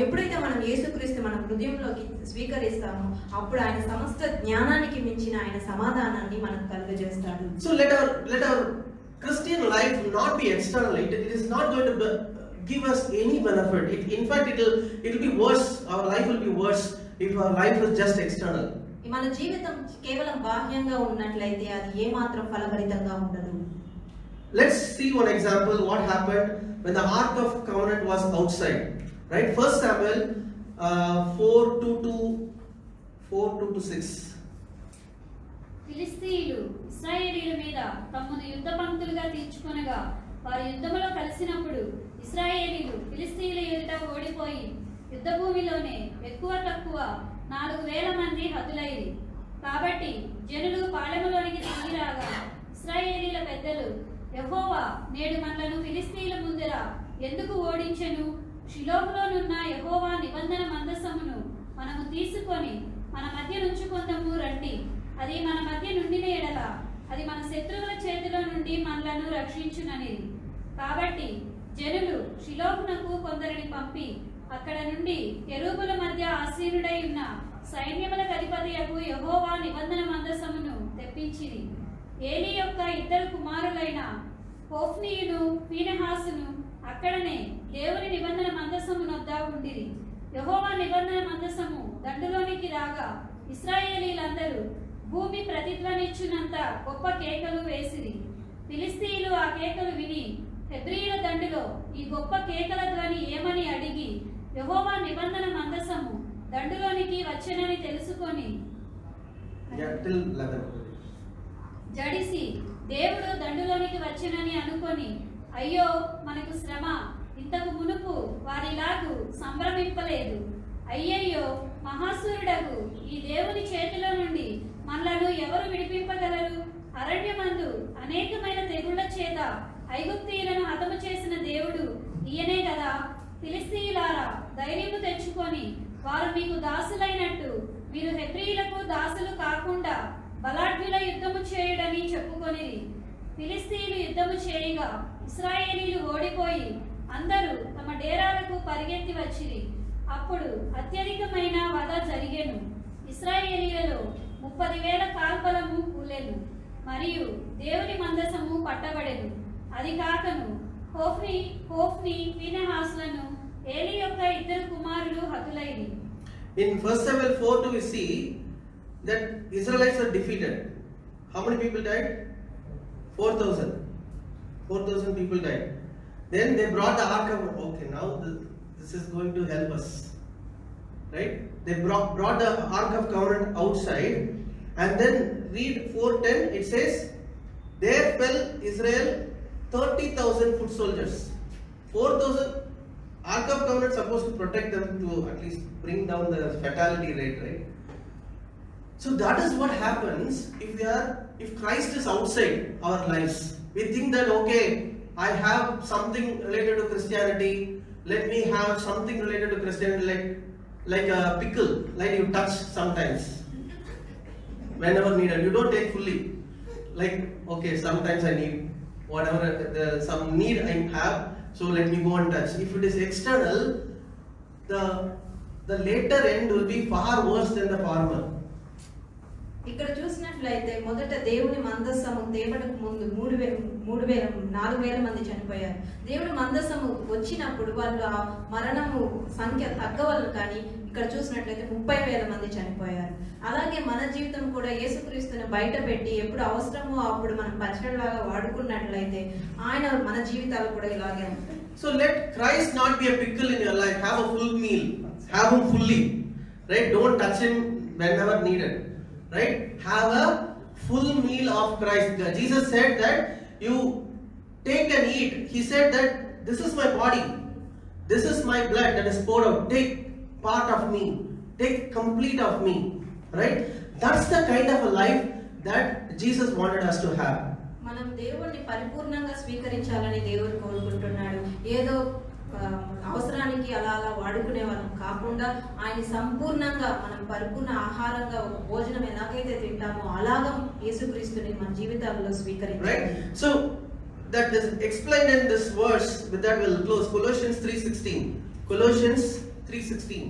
ఎప్పుడైతే మనం యేసుక్రీస్తు మన హృదయంలోకి స్వీకరిస్తామో అప్పుడు ఆయన సమస్త జ్ఞానానికి మించిన ఆయన సమాధానాన్ని మనకు కలుగజేస్తాడు. So let our Christian life not be external. It is not going to give us any benefit. In fact, it will be worse. Our life will be worse if our life is just external. మన జీవితం కేవలం బాహ్యంగా ఉన్నట్లయితే అది ఏ మాత్రం ఫలభరితంగా ఉండదు. Let's see one example what happened when the Ark of Covenant was outside. Right? 1 Samuel 4:2-6. ఫిలిష్తీయులు ఇశ్రాయేలీయుల మీద తమను యుద్ధ పంక్తులుగా తీర్చుకొనగా వారు యుద్ధములో కలిసినప్పుడు ఇశ్రాయేలీయులు ఫిలిష్తీయుల ఎదుట ఓడిపోయి యుద్ధ భూమిలోనే ఎక్కువ తక్కువ 4,000 మంది హతులైరి. కాబట్టి జనులు పాళెములోనికి తిరిగి రాగా ఇశ్రాయేలీయుల పెద్దలు, యెహోవా నేడు మనలను ఫిలిష్తీయుల ముందర ఎందుకు ఓడించెను? షిలోహులోనున్న యెహోవా నిబంధన మందసమును మనము తీసుకొని మన మధ్య నుంచుకొందము రండి. అది మన మధ్య నుండిన ఎడల అది మన శత్రువుల చేతిలో నుండి మనలను రక్షించునని. కాబట్టి జనులు షిలోహునకు కొందరిని పంపి అక్కడ నుండి కెరూబుల మధ్య ఆసీనుడై ఉన్న సైన్యముల అధిపతియగు యెహోవా నిబంధన మందసమును తెప్పించిరి. ఏలీ యొక్క 2 కుమారులైన హోఫ్నీయును ఫీనెహాసును అక్కడనే దేవుని నిబంధన మందసము నొద్ద ఉండిరి. యెహోవా నిబంధన మందసము దండులోనికి రాగా ఇశ్రాయేలీలందరూ భూమి ప్రతిధ్వనిచ్చునంత గొప్ప కేకలు వేసిరి. ఫిలిష్తీయులు ఆ కేకలు విని హెబ్రీయుల దండులో ఈ గొప్ప కేకల ధ్వని ఏమని అడిగి యెహోవా నిబంధన మందసము దండులోనికి వచ్చెనని తెలుసుకొని జడిసి దేవుడు దండులోనికి వచ్చెనని అనుకొని, అయ్యో మనకు శ్రమ, ఇంతకు మునుపు వారిలాగు సంభ్రమింపలేదు. అయ్యయ్యో మహాసూరుడగు ఈ దేవుని చేతిలో నుండి మనలను ఎవరు విడిపింపగలరు? అరణ్యమందు అనేకమైన తెగుళ్ల చేత ఐగుప్తీయులను హతము చేసిన దేవుడు ఈయనే కదా. ఫిలిష్తీయులారా, ధైర్యము తెచ్చుకొని వారు మీకు దాసులైనట్టు మీరు హెబ్రీయులకు దాసులు కాకుండా బలాఢ్యుల యుద్ధము చేయుడని చెప్పుకొనిరి. ఫిలిష్తీయులు యుద్ధము చేయగా ఇశ్రాయేలీలు ఓడిపోయి అందరూ తమ డేరాలకు పరిగెత్తి వచ్చిరి. అప్పుడు అత్యధికమైన వధ జరిగెను. ఇశ్రాయేలీలలో 30,000 కాల్బలము కూలెను మరియు దేవుని మందసము పట్టబడెను. అది కాకను హోఫ్నీ ఫీనెహాసులను ఏలీ యొక్క 2 కుమారులు హతులైరి. In 1 Samuel 4:2 we see that Israelites are defeated. How many people died? 4,000. 4,000 people died. Then they brought the ark of, okay, now this is going to help us. Right? They brought the ark of covenant outside, and then read 4:10, it says, there fell Israel 30,000 foot soldiers. 4,000 ark of covenant supposed to protect them, to at least bring down the fatality rate, right? So that is what happens if Christ is outside our lives. We think that, okay, I have something related to Christianity. Let me have something related to Christianity, like a pickle, like you touch sometimes, whenever needed. You don't take fully. Like, okay, sometimes I need whatever some need I have, so let me go and touch. If it is external, the later end will be far worse than the former. ఇక్కడ చూసినట్లయితే మొదట దేవుని మందస్సము తేవడకు ముందు 4,000 మంది చనిపోయారు. దేవుడి మందస్సము వచ్చినప్పుడు వాళ్ళు ఆ మరణము సంఖ్య తగ్గవలను, కానీ ఇక్కడ చూసినట్లయితే 30,000 మంది చనిపోయారు. అలాగే మన జీవితం కూడా యేసుక్రీస్తుని బయట పెట్టి ఎప్పుడు అవసరమో అప్పుడు మనం పచ్చడిలాగా వాడుకున్నట్లయితే ఆయన మన జీవితాలు కూడా ఇలాగే ఉంటాయి. So let Christ not be a pickle in your life. Have a full meal. Have him fully. Right? Don't touch him whenever needed. Right? Have a full meal of Christ. Jesus said that you take and eat. He said that this is my body. This is my blood that is poured out. Take part of me. Take complete of me. Right? That's the kind of a life that Jesus wanted us to have. మనం దేవుణ్ణి పరిపూర్ణంగా స్వీకరించాలని దేవుడు కోరుకుంటున్నాడు. ఏదో అవసరానికి అలా వాడుకునే వాళ్ళం కాకుండా ఆయన సంపూర్ణంగా మనం పరిపూర్ణ ఆహారంగా ఒక భోజనం ఎలాగైతే తింటామో అలాగా యేసుక్రీస్తుని మన జీవితాల్లో స్వీకరించాలి. Right? So that is explained in this verse. With that we'll close. Colossians 3:16. Colossians 3:16.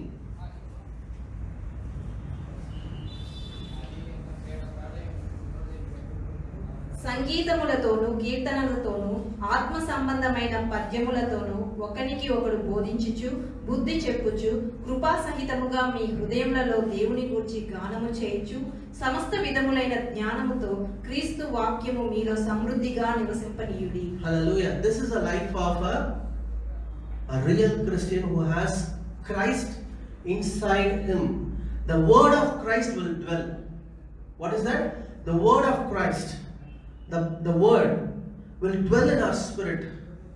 సంగీతములతోనూ కీర్తనలతోనూ ఆత్మ సంబంధమైన పద్యములతోనూ ఒకనికి ఒకడు బోధించుచు బుద్ధి చెప్పుచు కృపా సహితముగా మీ హృదయములలో దేవుని గూర్చి గానము చేయుచు సమస్త విధములైన జ్ఞానముతో క్రీస్తు వాక్యము మీలో సమృద్ధిగా నివసింపనీయుడి. Hallelujah. This is a life of a real Christian who has Christ inside him. The word of Christ will dwell. What is that? The word of Christ. The word will dwell in our spirit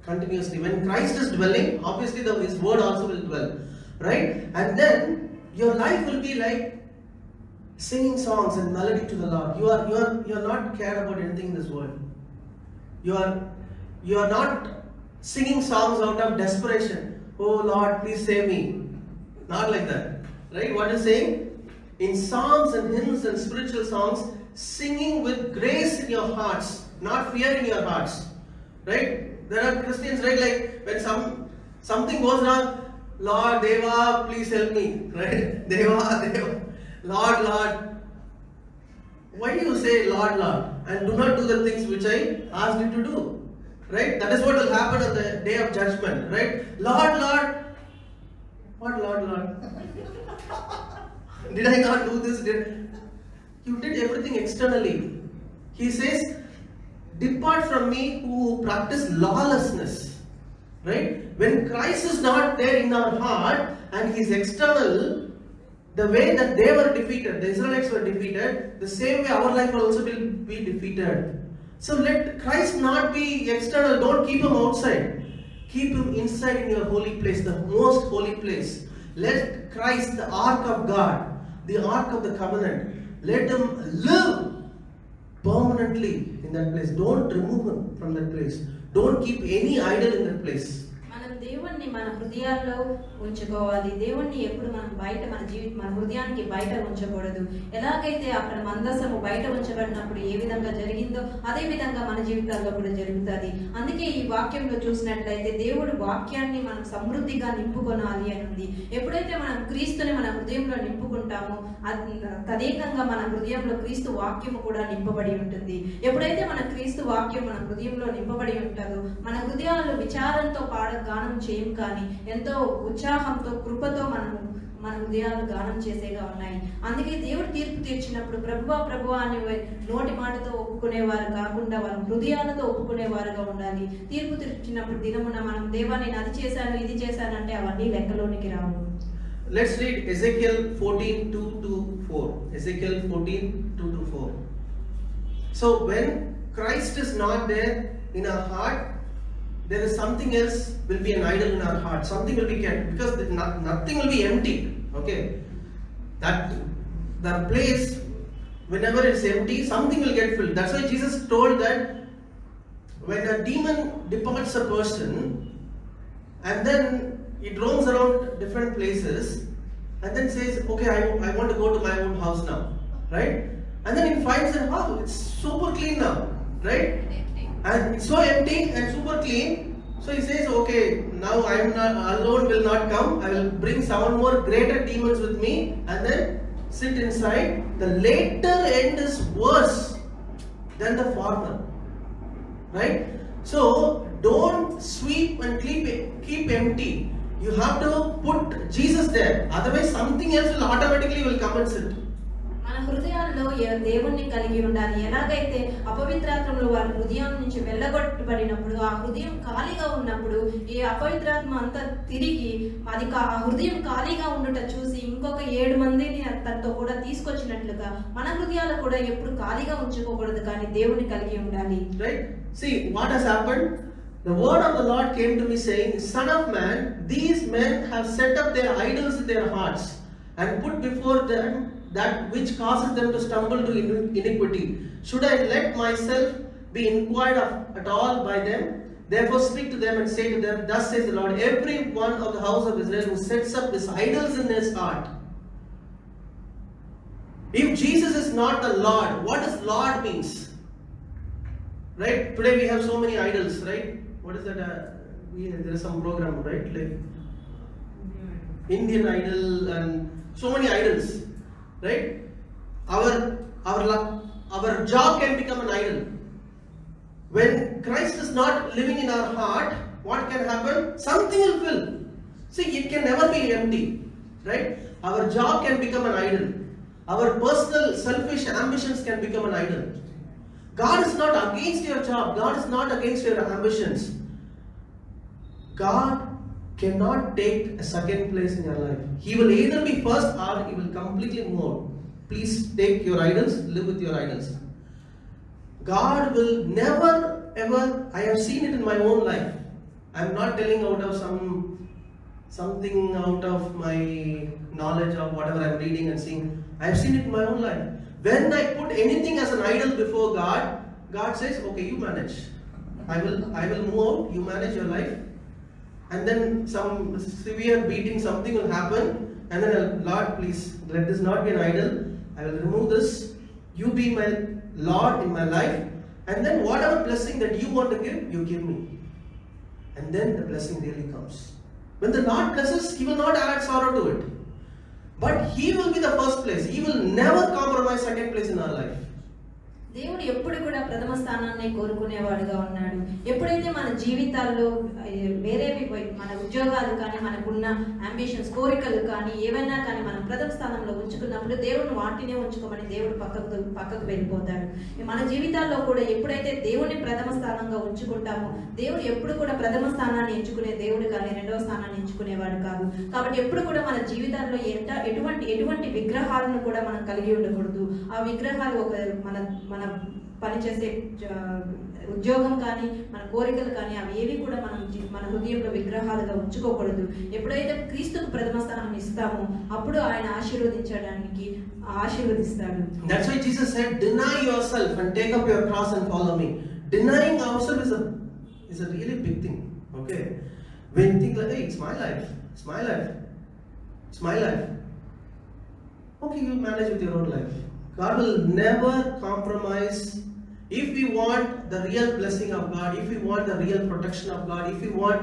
continuously. When Christ is dwelling, obviously his word also will dwell, right? And then your life will be like singing songs and melody to the Lord. You are not cared about anything in this world. You are not singing songs out of desperation. Oh Lord, please save me. Not like that, right? What is saying? In psalms and hymns and spiritual songs, singing with grace in your hearts, not fear in your hearts, right? There are Christians, right? Like when something goes wrong, Lord Deva, please help me, right? Deva, Lord. Why do you say Lord and do not do the things which I asked you to do, right? That is what will happen on the day of judgment, right? Lord, what Lord? Did I not do this? You did everything externally. He says, depart from me who practice lawlessness. Right? When Christ is not there in our heart and he is external, the way that they were defeated, the Israelites were defeated, the same way our life also will be defeated. So let Christ not be external. Don't keep him outside. Keep him inside in your holy place, the most holy place. Let Christ, the ark of God, the ark of the covenant, let him live permanently in that place. Don't remove him from that place. Don't keep any idol in that place. మనం దేవుణ్ణి మన హృదయాల్లో ఉంచుకోవాలి. దేవుణ్ణి ఎప్పుడు మనం బయట మన హృదయానికి బయట ఉంచకూడదు. ఎలాగైతే అక్కడ మందసము బయట ఉంచబడినప్పుడు ఏ విధంగా జరిగిందో అదే విధంగా మన జీవితాల్లో కూడా జరుగుతుంది. అందుకే ఈ వాక్యంలో చూసినట్లయితే దేవుడు వాక్యాన్ని మనం సమృద్ధిగా నింపుకొనాలి అని ఉంది. ఎప్పుడైతే మనం క్రీస్తుని మన హృదయంలో నింపుకుంటామో తదేకంగా మన హృదయంలో క్రీస్తు వాక్యము కూడా నింపబడి ఉంటుంది. ఎప్పుడైతే మన క్రీస్తు వాక్యం మన హృదయంలో నింపబడి ఉంటుందో మన హృదయాలు విచారంతో గానం చేయం, కానీ ఎంతో ఉత్సాహంతో కృపతో మన హృదయాలు గానం చేసేగా ఉన్నాయి. అందుకే దేవుడు తీర్పు తీర్చినప్పుడు ప్రభువా అని నోటి మాటతో ఒప్పుకునేవారు కాకుండా వారు హృదయాలతో ఒప్పుకునేవారుగా ఉండాలి. తీర్పు తీర్చినప్పుడు దినమున మనం దేవా నేను అది చేశాను ఇది చేశానంటే అవన్నీ లెక్కలోనికి రావు. Let's read Ezekiel 14:2-4. Ezekiel 14:2-4. So when Christ is not there in our heart, there is something else will be an idol in our heart. Something will be kept, because nothing will be empty. Okay, that place, whenever it's empty, something will get filled. That's why Jesus told that when a demon departs a person and then it roams around different places and then says, okay, I want to go to my own house now, right? And then he finds that, wow, it's super clean now, right? And it's so empty and super clean. So he says, okay, now I am not alone, will not come. I will bring 7 more greater demons with me and then sit inside. The later end is worse than the former, right? So don't sweep and keep empty. You have to put Jesus there. Otherwise, something else will automatically come and sit. మన హృదయాల్లో దేవుణ్ణి కలిగి ఉండాలి. ఎలాగైతే అపవిత్రాత్మలు వారి హృదయం నుంచి వెళ్ళగొట్టబడినప్పుడు, ఆ హృదయం ఖాళీగా ఉన్నప్పుడు ఈ అపవిత్రాత్మ అంతా తిరిగి అది ఆ హృదయం ఖాళీగా ఉండుట చూసి ఇంకొక 7 మందిని తనతో కూడా తీసుకొచ్చినట్లుగా మన హృదయాలు కూడా ఎప్పుడు ఖాళీగా ఉంచుకోకూడదు, కానీ దేవుణ్ణి కలిగి ఉండాలి. Right? See what has happened. The word of the Lord came to me saying, Son of man, these men have set up their idols in their hearts and put before them that which causes them to stumble to iniquity. Should I let myself be inquired of at all by them? Therefore speak to them and say to them, Thus says the Lord, every one of the house of Israel who sets up his idols in his heart. If Jesus is not the Lord, what does Lord means? Right? Today we have so many idols, right? What is that? There is some program, right? Like Indian Idol and so many idols. Right? Our job can become an idol. When Christ is not living in our heart, what can happen? Something will fill. See, it can never be empty. Right? Our job can become an idol. Our personal selfish ambitions can become an idol. God is not against your job. God is not against your ambitions. God cannot take a second place in your life. He will either be first or he will completely move out. Please take your idols, live with your idols. God will never ever, I have seen it in my own life. I am not telling out of something out of my knowledge of whatever I am reading and seeing. I have seen it in my own life. When I put anything as an idol before God, God says, okay, you manage. I will move out, you manage your life. And then some severe beating, something will happen, and then Lord, please let this not be an idol. I will remove this. You be my Lord in my life, and then whatever blessing that you want to give, you give me. And then the blessing really comes. When the Lord blesses, He will not add sorrow to it, but He will be the first place. He will never compromise second place in our life. దేవుడు ఎప్పుడు కూడా ప్రథమ స్థానాన్ని కోరుకునేవాడుగా ఉన్నాడు. ఎప్పుడైతే మన జీవితాల్లో వేరేవి మన ఉద్యోగాలు కానీ, మనకున్న అంబిషన్స్, కోరికలు కానీ, ఏవైనా కానీ మనం ప్రథమ స్థానంలో ఉంచుకున్నప్పుడు దేవుడిని వాటినే ఉంచుకోమని దేవుడు పక్కకు వెళ్ళిపోతాడు. మన జీవితాల్లో కూడా ఎప్పుడైతే దేవుడిని ప్రథమ స్థానంగా ఉంచుకుంటామో, దేవుడు ఎప్పుడు కూడా ప్రథమ స్థానాన్ని ఎంచుకునే దేవుడు కానీ రెండవ స్థానాన్ని ఎంచుకునేవాడు కాదు. కాబట్టి ఎప్పుడు కూడా మన జీవితాల్లో ఎటువంటి విగ్రహాలను కూడా మనం కలిగి ఉండకూడదు. ఆ విగ్రహాలు ఒక మన పనిచేసే ఉద్యోగం కానీ, మన కోరికలు కానీ, అవి ఏవి కూడా మన హృదయంలో విగ్రహాలుగా ఉంచుకోకూడదు. ఎప్పుడైతే క్రీస్తుకు ప్రథమ స్థానం ఇస్తామో అప్పుడు ఆయన ఆశీర్వదిస్తాడు. That's why Jesus said, deny yourself and take up your cross and follow me. Denying ourselves is a really big thing. Okay, when you think like, hey, it's my life, okay, you manage with your own life. God will never compromise. If we want the real blessing of God, if we want the real protection of God, if we want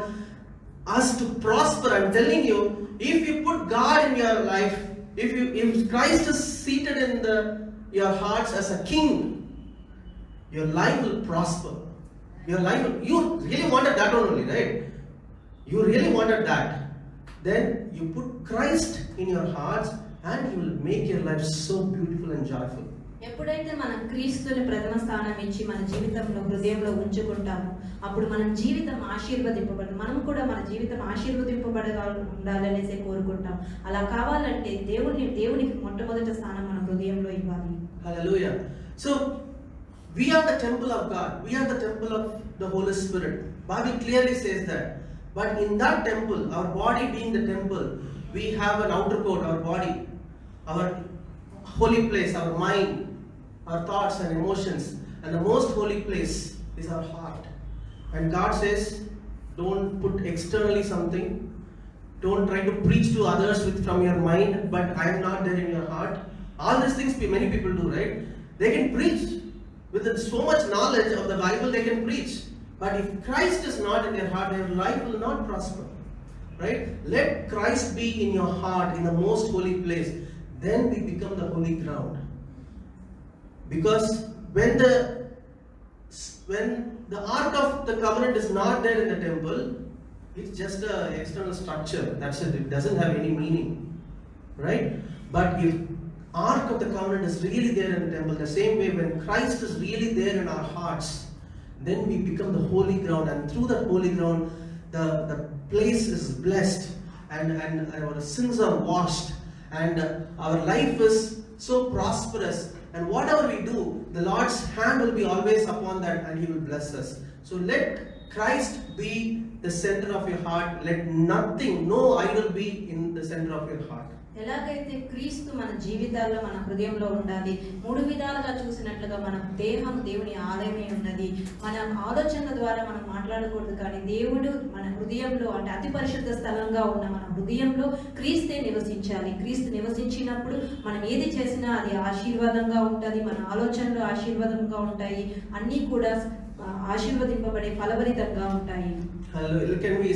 us to prosper, I'm telling you, if you put God in your life, if Christ is seated in your hearts as a king, your life will prosper. You really wanted that only, right? You really wanted that. Then you put Christ in your hearts, and He will make your life so beautiful and joyful. ఎప్పుడైతే మనం క్రీస్తుని ప్రథమ స్థానం ఇచ్చి మన జీవితంలో హృదయంలో ఉంచుకుంటామో అప్పుడు మన జీవితం ఆశీర్వదింపబడు. మనం కూడా మన జీవితం ఉండాలనేసి కోరుకుంటాం. అలా కావాలంటే దేవునికి మొట్టమొదటి స్థానం మన హృదయంలో ఇవ్వాలి. Hallelujah. So we are the temple of God. We are the temple of the Holy Spirit. Bible clearly says that. But in that temple, our body being the temple, we have an outer court, our body, our holy place, our mind, our thoughts and emotions, and the most holy place is our heart. And God says, don't put externally something. Don't try to preach to others from your mind, but I am not there in your heart. All these things many people do, right? They can preach. With so much knowledge of the Bible, they can preach. But if Christ is not in their heart, their life will not prosper. Right? Let Christ be in your heart, in the most holy place. Then we become the holy ground. Because when the Ark of the Covenant is not there in the temple, it's just an external structure. That's it. It doesn't have any meaning. Right? But if Ark of the Covenant is really there in the temple, the same way when Christ is really there in our hearts, then we become the holy ground, and through that holy ground, the place is blessed, and our sins are washed, and our life is so prosperous, and whatever we do, the Lord's hand will be always upon that, and He will bless us. So let Christ be the center of your heart. Let nothing, no idol be in the center of your heart. ఎలాగైతే క్రీస్తు మన జీవితాల్లో మన హృదయంలో ఉండాలి, 3 విధాలుగా చూసినట్లుగా మన దేహం దేవుని ఆలయమై ఉన్నది. మన ఆలోచనల ద్వారా మనం మాట్లాడకూడదు, కానీ దేవుడు మన హృదయంలో, అంటే అతి పరిశుద్ధ స్థలంగా ఉన్న మన హృదయంలో క్రీస్తే నివసించాలి. క్రీస్తు నివసించినప్పుడు మనం ఏది చేసినా అది ఆశీర్వాదంగా ఉంటుంది, మన ఆలోచనలు ఆశీర్వాదంగా ఉంటాయి, అన్నీ కూడా ఆశీర్వదింపబడే ఫలభరితంగా ఉంటాయి. Can we